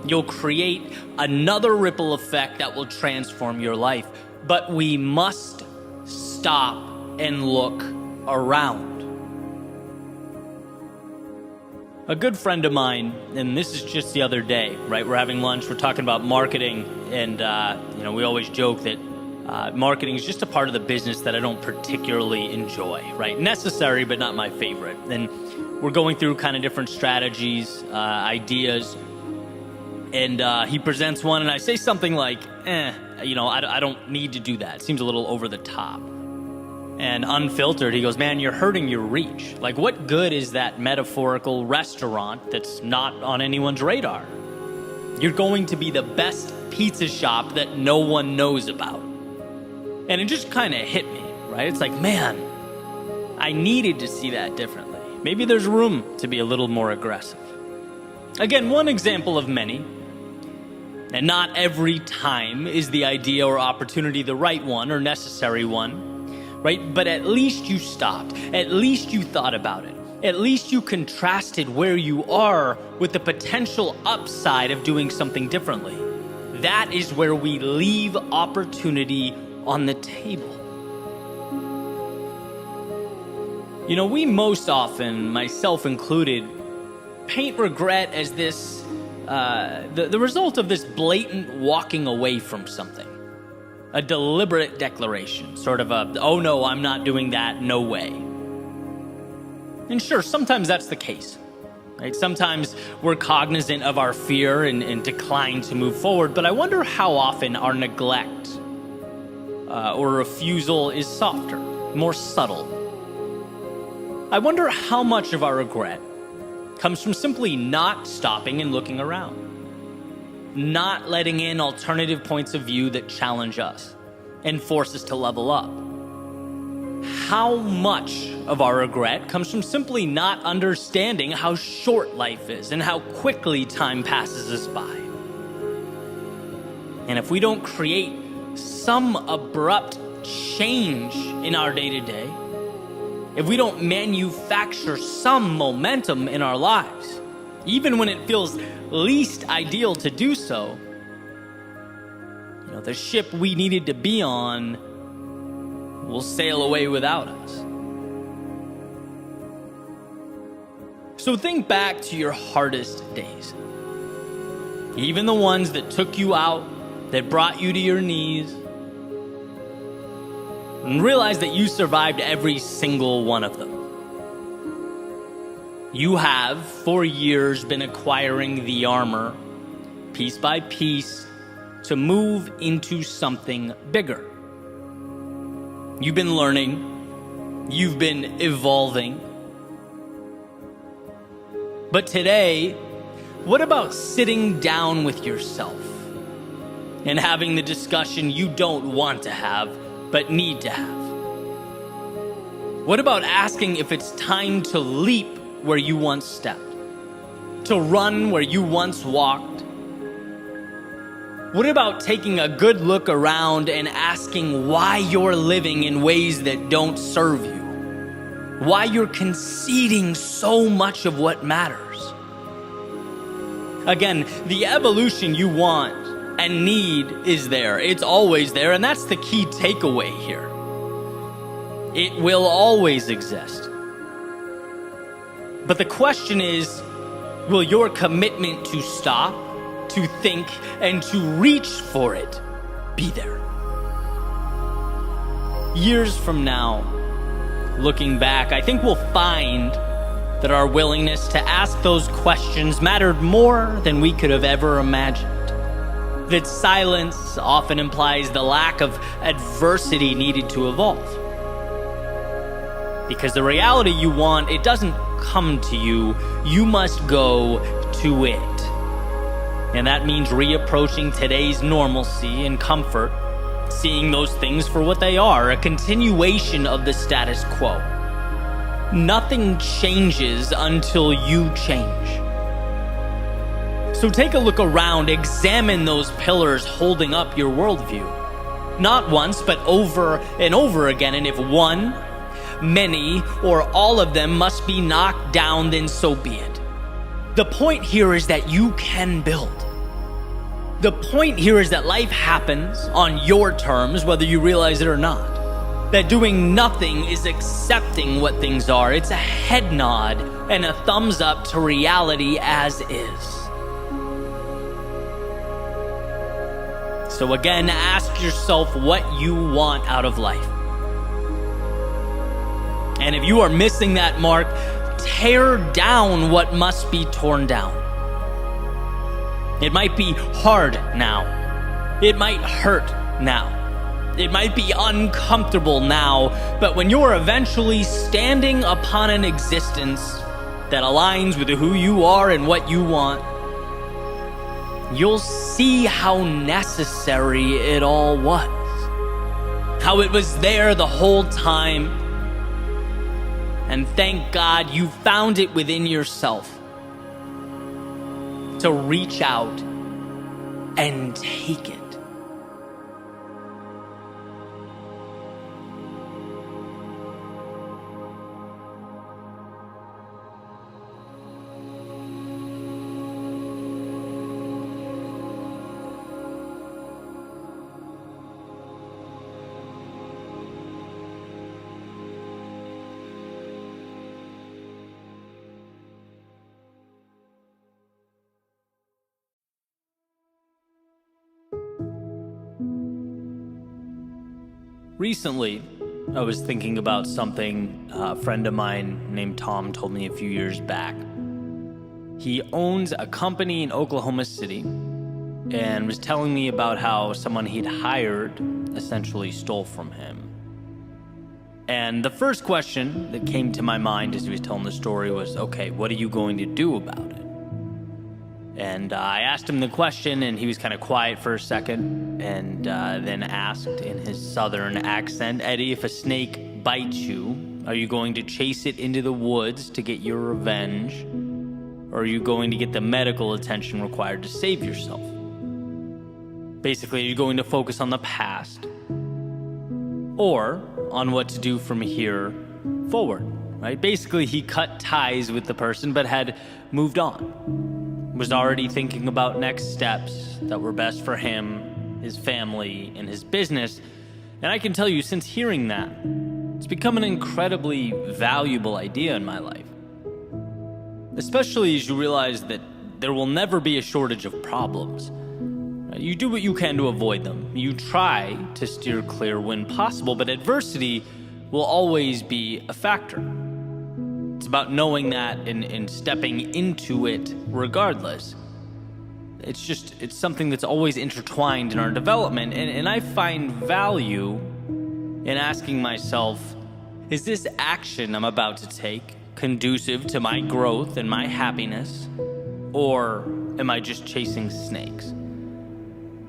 You'll create another ripple effect that will transform your life. But we must stop and look around. A good friend of mine, and this is just the other day, right? We're having lunch, we're talking about marketing, and we always joke that marketing is just a part of the business that I don't particularly enjoy, right? Necessary, but not my favorite. And we're going through kind of different strategies, ideas, and he presents one, and I say something like, I don't need to do that. It seems a little over the top. And unfiltered, he goes, man, you're hurting your reach. Like, what good is that metaphorical restaurant that's not on anyone's radar? You're going to be the best pizza shop that no one knows about. And it just kind of hit me, right? It's like, man, I needed to see that differently. Maybe there's room to be a little more aggressive. Again, one example of many. And not every time is the idea or opportunity the right one or necessary one. Right? But at least you stopped. At least you thought about it. At least you contrasted where you are with the potential upside of doing something differently. That is where we leave opportunity on the table. We most often, myself included, paint regret as this, the result of this blatant walking away from something. A deliberate declaration, sort of oh no, I'm not doing that, no way. And sure, sometimes that's the case, right? Sometimes we're cognizant of our fear and decline to move forward, but I wonder how often our neglect or refusal is softer, more subtle. I wonder how much of our regret comes from simply not stopping and looking around. Not letting in alternative points of view that challenge us and force us to level up. How much of our regret comes from simply not understanding how short life is and how quickly time passes us by? And if we don't create some abrupt change in our day-to-day, if we don't manufacture some momentum in our lives, even when it feels least ideal to do so, the ship we needed to be on will sail away without us. So think back to your hardest days. Even the ones that took you out, that brought you to your knees, and realize that you survived every single one of them. You have, for years, been acquiring the armor, piece by piece, to move into something bigger. You've been learning. You've been evolving. But today, what about sitting down with yourself and having the discussion you don't want to have, but need to have? What about asking if it's time to leap where you once stepped, to run where you once walked? What about taking a good look around and asking why you're living in ways that don't serve you? Why you're conceding so much of what matters? Again, the evolution you want and need is there. It's always there, and that's the key takeaway here. It will always exist. But the question is, will your commitment to stop, to think, and to reach for it be there? Years from now, looking back, I think we'll find that our willingness to ask those questions mattered more than we could have ever imagined. That silence often implies the lack of adversity needed to evolve. Because the reality you want, it doesn't come to you, you must go to it. And that means reapproaching today's normalcy and comfort, seeing those things for what they are, a continuation of the status quo. Nothing changes until you change. So take a look around, examine those pillars holding up your worldview. Not once, but over and over again, and if one, many, or all of them must be knocked down, then so be it. The point here is that you can build. The point here is that life happens on your terms, whether you realize it or not. That doing nothing is accepting what things are. It's a head nod and a thumbs up to reality as is. So again, ask yourself what you want out of life. And if you are missing that mark, tear down what must be torn down. It might be hard now. It might hurt now. It might be uncomfortable now, but when you're eventually standing upon an existence that aligns with who you are and what you want, you'll see how necessary it all was. How it was there the whole time. And thank God you found it within yourself to reach out and take it. Recently, I was thinking about something a friend of mine named Tom told me a few years back. He owns a company in Oklahoma City and was telling me about how someone he'd hired essentially stole from him. And the first question that came to my mind as he was telling the story was, okay, what are you going to do about it? And I asked him the question, and he was kind of quiet for a second, and then asked in his southern accent, Eddie, if a snake bites you, are you going to chase it into the woods to get your revenge? Or are you going to get the medical attention required to save yourself? Basically, are you going to focus on the past? Or on what to do from here forward, right? Basically, he cut ties with the person, but had moved on. Was already thinking about next steps that were best for him, his family, and his business. And I can tell you, since hearing that, it's become an incredibly valuable idea in my life. Especially as you realize that there will never be a shortage of problems. You do what you can to avoid them. You try to steer clear when possible, but adversity will always be a factor. It's about knowing that and stepping into it regardless. It's something that's always intertwined in our development. And I find value in asking myself, is this action I'm about to take conducive to my growth and my happiness? Or am I just chasing snakes?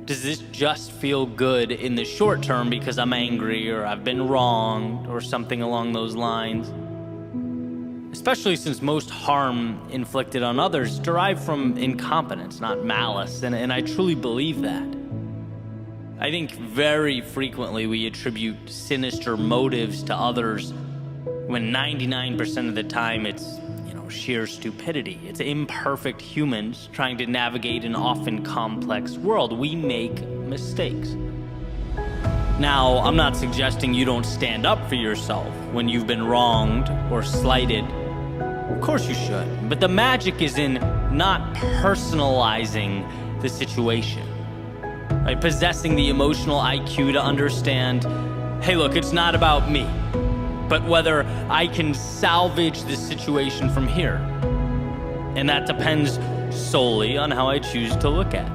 Does this just feel good in the short term because I'm angry or I've been wronged or something along those lines? Especially since most harm inflicted on others derive from incompetence, not malice, and I truly believe that. I think very frequently we attribute sinister motives to others when 99% of the time it's, sheer stupidity. It's imperfect humans trying to navigate an often complex world. We make mistakes. Now, I'm not suggesting you don't stand up for yourself when you've been wronged or slighted. Of course you should, but the magic is in not personalizing the situation. By possessing the emotional IQ to understand, hey look, it's not about me, but whether I can salvage the situation from here. And that depends solely on how I choose to look at it.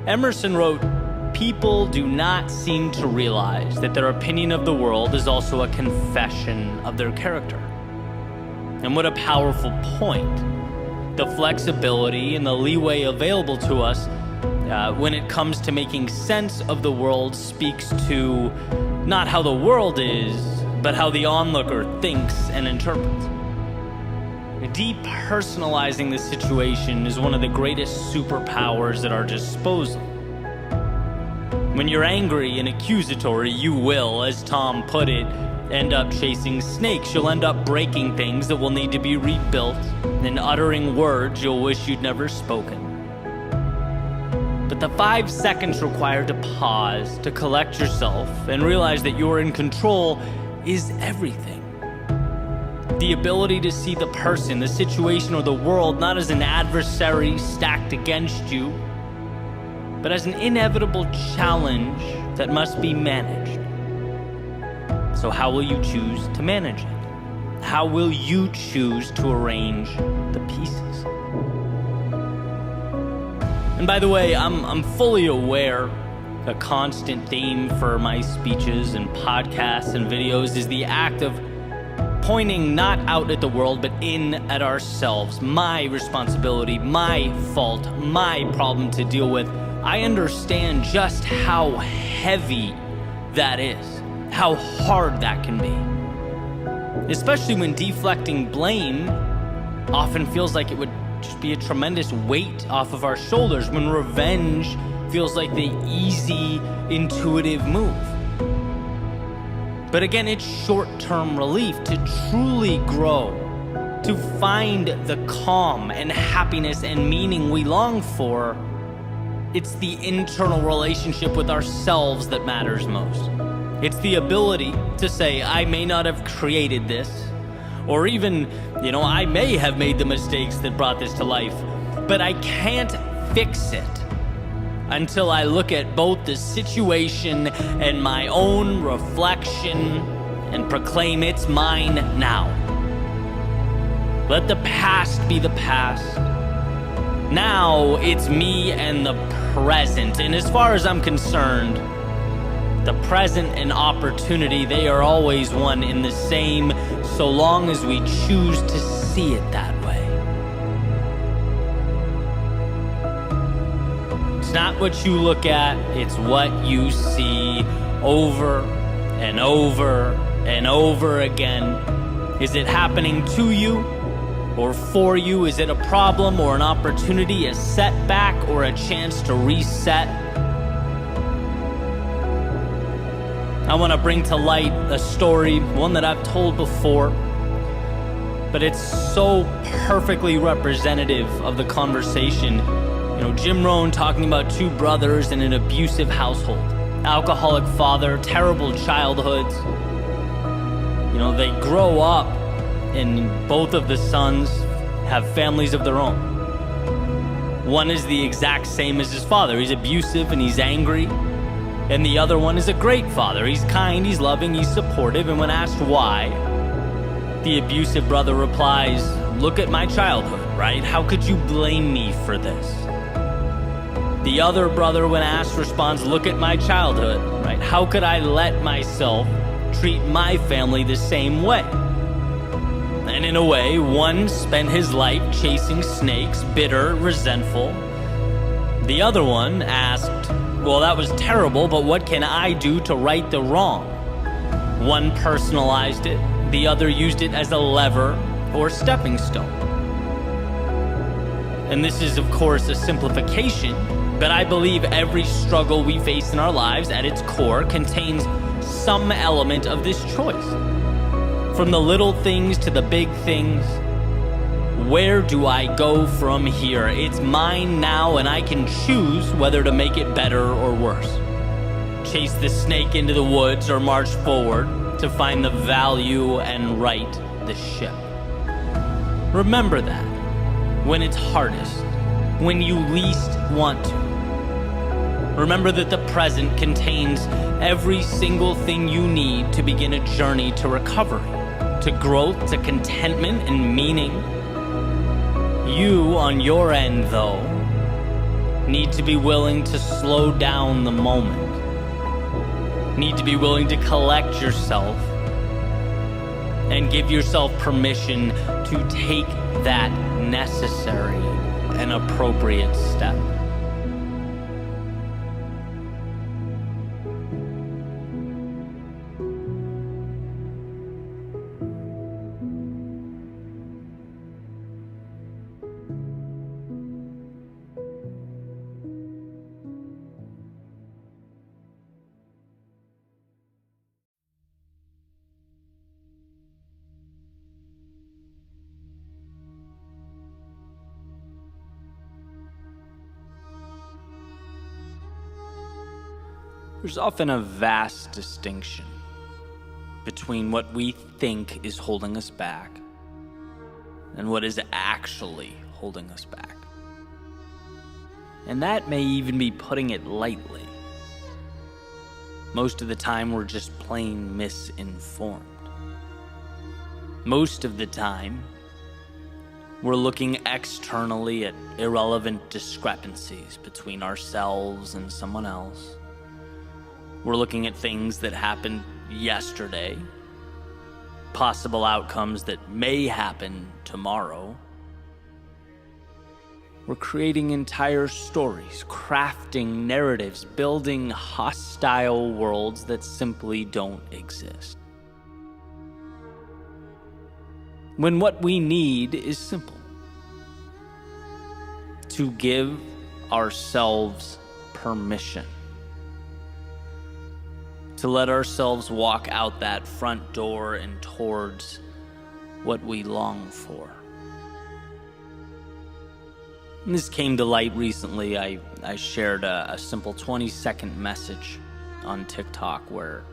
Emerson wrote, people do not seem to realize that their opinion of the world is also a confession of their character. And what a powerful point. The flexibility and the leeway available to us when it comes to making sense of the world speaks to not how the world is, but how the onlooker thinks and interprets. Depersonalizing the situation is one of the greatest superpowers at our disposal. When you're angry and accusatory, you will, as Tom put it, end up chasing snakes. You'll end up breaking things that will need to be rebuilt and uttering words you'll wish you'd never spoken. But the 5 seconds required to pause, to collect yourself, and realize that you're in control is everything. The ability to see the person, the situation, or the world not as an adversary stacked against you, but as an inevitable challenge that must be managed. So how will you choose to manage it? How will you choose to arrange the pieces? And by the way, I'm fully aware a constant theme for my speeches and podcasts and videos is the act of pointing not out at the world, but in at ourselves. My responsibility, my fault, my problem to deal with. I understand just how heavy that is, how hard that can be. Especially when deflecting blame often feels like it would just be a tremendous weight off of our shoulders, when revenge feels like the easy, intuitive move. But again, it's short-term relief. To truly grow, to find the calm and happiness and meaning we long for, it's the internal relationship with ourselves that matters most. It's the ability to say, I may not have created this, or even, I may have made the mistakes that brought this to life, but I can't fix it until I look at both the situation and my own reflection and proclaim it's mine now. Let the past be the past. Now it's me and the present. And as far as I'm concerned, the present and opportunity, they are always one in the same, so long as we choose to see it that way. It's not what you look at, it's what you see over and over and over again. Is it happening to you or for you? Is it a problem or an opportunity, a setback or a chance to reset? I want to bring to light a story, one that I've told before, but it's so perfectly representative of the conversation. Jim Rohn talking about 2 brothers in an abusive household, alcoholic father, terrible childhoods. They grow up and both of the sons have families of their own. One is the exact same as his father. He's abusive and he's angry. And the other one is a great father. He's kind, he's loving, he's supportive. And when asked why, the abusive brother replies, look at my childhood, right? How could you blame me for this? The other brother, when asked, responds, look at my childhood, right? How could I let myself treat my family the same way? And in a way, one spent his life chasing snakes, bitter, resentful. The other one asked, well, that was terrible, but what can I do to right the wrong? One personalized it, the other used it as a lever or stepping stone. And this is, of course, a simplification, but I believe every struggle we face in our lives at its core contains some element of this choice. From the little things to the big things, where do I go from here? It's mine now, and I can choose whether to make it better or worse. Chase the snake into the woods or march forward to find the value and right the ship. Remember that when it's hardest, when you least want to. Remember that the present contains every single thing you need to begin a journey to recovery, to growth, to contentment and meaning. You, on your end, though, need to be willing to slow down the moment. Need to be willing to collect yourself and give yourself permission to take that necessary and appropriate step. There's often a vast distinction between what we think is holding us back and what is actually holding us back. And that may even be putting it lightly. Most of the time, we're just plain misinformed. Most of the time, we're looking externally at irrelevant discrepancies between ourselves and someone else. We're looking at things that happened yesterday, possible outcomes that may happen tomorrow. We're creating entire stories, crafting narratives, building hostile worlds that simply don't exist. When what we need is simple: to give ourselves permission. To let ourselves walk out that front door and towards what we long for. And this came to light recently. I shared a simple 20-second message on TikTok where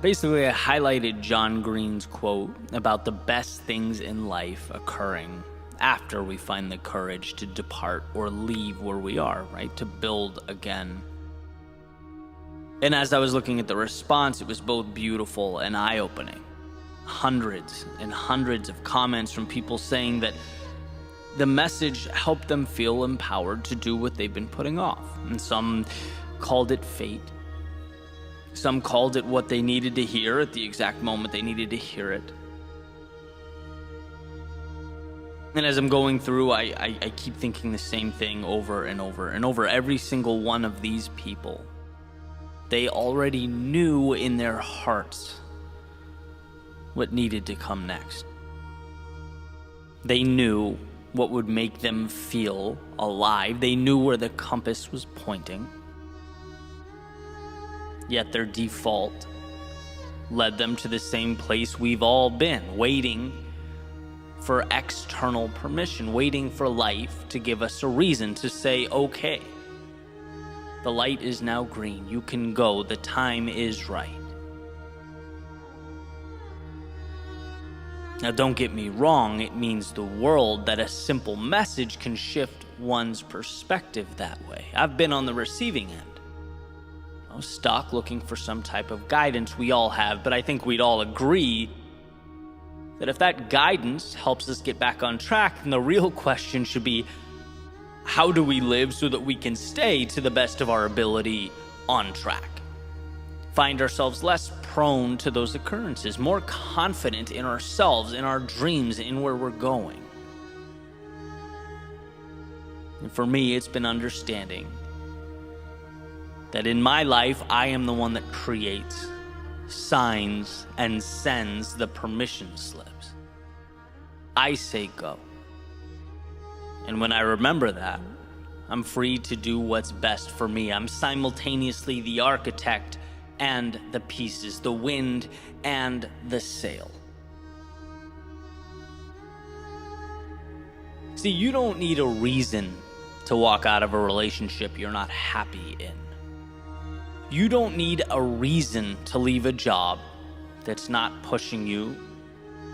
basically I highlighted John Green's quote about the best things in life occurring after we find the courage to depart or leave where we are, right? To build again. And as I was looking at the response, it was both beautiful and eye-opening. Hundreds and hundreds of comments from people saying that the message helped them feel empowered to do what they've been putting off. And some called it fate. Some called it what they needed to hear at the exact moment they needed to hear it. And as I'm going through, I keep thinking the same thing over and over and over. Every single one of these people, they already knew in their hearts what needed to come next. They knew what would make them feel alive. They knew where the compass was pointing. Yet their default led them to the same place we've all been, waiting for external permission, waiting for life to give us a reason to say, okay, the light is now green, you can go, the time is right. Now, don't get me wrong, it means the world that a simple message can shift one's perspective that way. I've been on the receiving end. I was stuck looking for some type of guidance. We all have, but I think we'd all agree that if that guidance helps us get back on track, then the real question should be, how do we live so that we can stay to the best of our ability on track? Find ourselves less prone to those occurrences, more confident in ourselves, in our dreams, in where we're going. And for me, it's been understanding that in my life, I am the one that creates, signs, and sends the permission slips. I say go. And when I remember that, I'm free to do what's best for me. I'm simultaneously the architect and the pieces, the wind and the sail. See, you don't need a reason to walk out of a relationship you're not happy in. You don't need a reason to leave a job that's not pushing you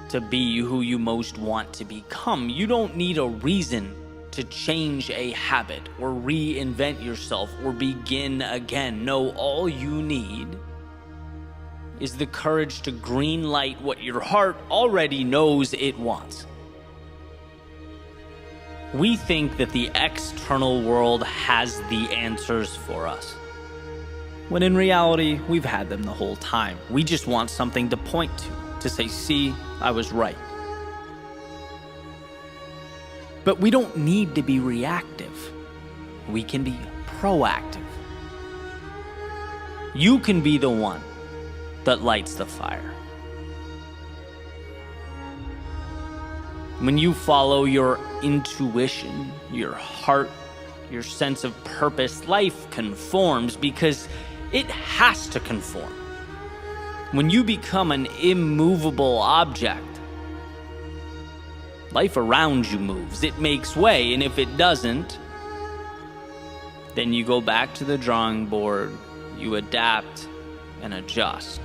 to be who you most want to become. You don't need a reason to change a habit or reinvent yourself or begin again. No, all you need is the courage to green light what your heart already knows it wants. We think that the external world has the answers for us, when in reality, we've had them the whole time. We just want something to point to say, see, I was right. But we don't need to be reactive. We can be proactive. You can be the one that lights the fire. When you follow your intuition, your heart, your sense of purpose, life conforms because it has to conform. When you become an immovable object, life around you moves. It makes way, and if it doesn't, then you go back to the drawing board, you adapt and adjust.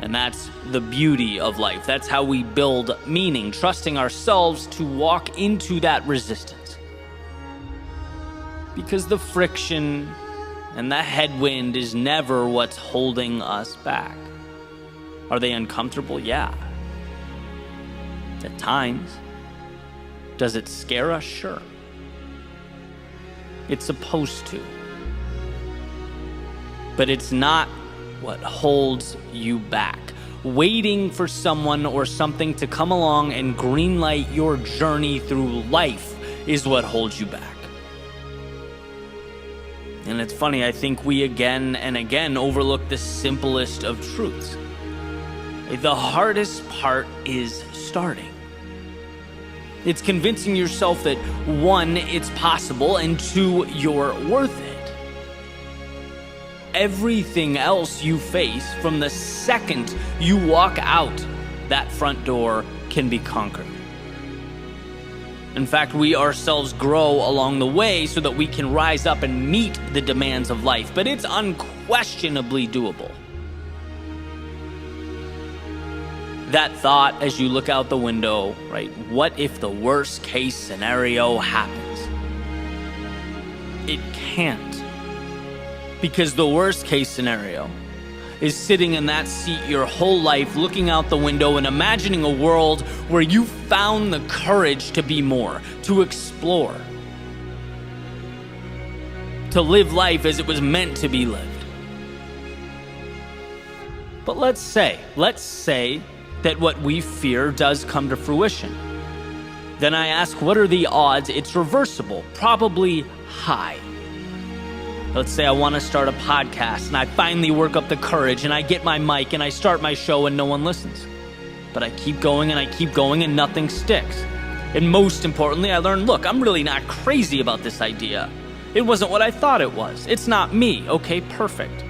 And that's the beauty of life. That's how we build meaning, trusting ourselves to walk into that resistance. Because the friction and the headwind is never what's holding us back. Are they uncomfortable? Yeah. At times. Does it scare us? Sure. It's supposed to. But it's not what holds you back. Waiting for someone or something to come along and greenlight your journey through life is what holds you back. And it's funny, I think we again and again overlook the simplest of truths. The hardest part is starting. It's convincing yourself that 1, it's possible, and 2, you're worth it. Everything else you face from the second you walk out that front door can be conquered. In fact, we ourselves grow along the way so that we can rise up and meet the demands of life, but it's unquestionably doable. That thought as you look out the window, right? What if the worst case scenario happens? It can't. Because the worst case scenario is sitting in that seat your whole life, looking out the window and imagining a world where you found the courage to be more, to explore, to live life as it was meant to be lived. But let's say that what we fear does come to fruition. Then I ask, what are the odds it's reversible? Probably high. Let's say I want to start a podcast and I finally work up the courage and I get my mic and I start my show and no one listens. But I keep going and nothing sticks. And most importantly, I learn, look, I'm really not crazy about this idea. It wasn't what I thought it was. It's not me. Okay, perfect.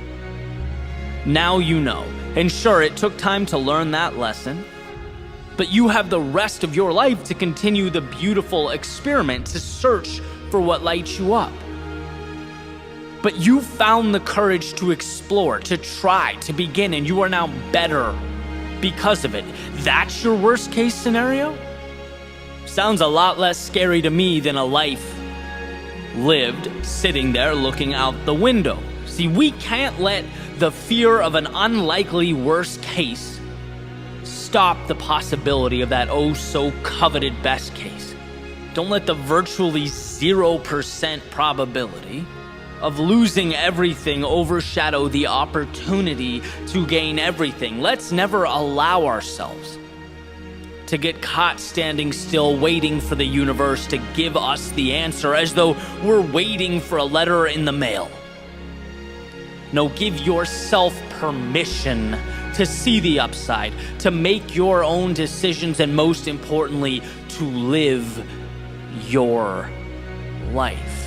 Now you know. And sure, it took time to learn that lesson. But you have the rest of your life to continue the beautiful experiment, to search for what lights you up. But you found the courage to explore, to try, to begin, and you are now better because of it. That's your worst case scenario? Sounds a lot less scary to me than a life lived sitting there looking out the window. See, we can't let the fear of an unlikely worst case stop the possibility of that oh so coveted best case. Don't let the virtually 0% probability of losing everything overshadow the opportunity to gain everything. Let's never allow ourselves to get caught standing still, waiting for the universe to give us the answer, as though we're waiting for a letter in the mail. No, give yourself permission to see the upside, to make your own decisions, and most importantly, to live your life.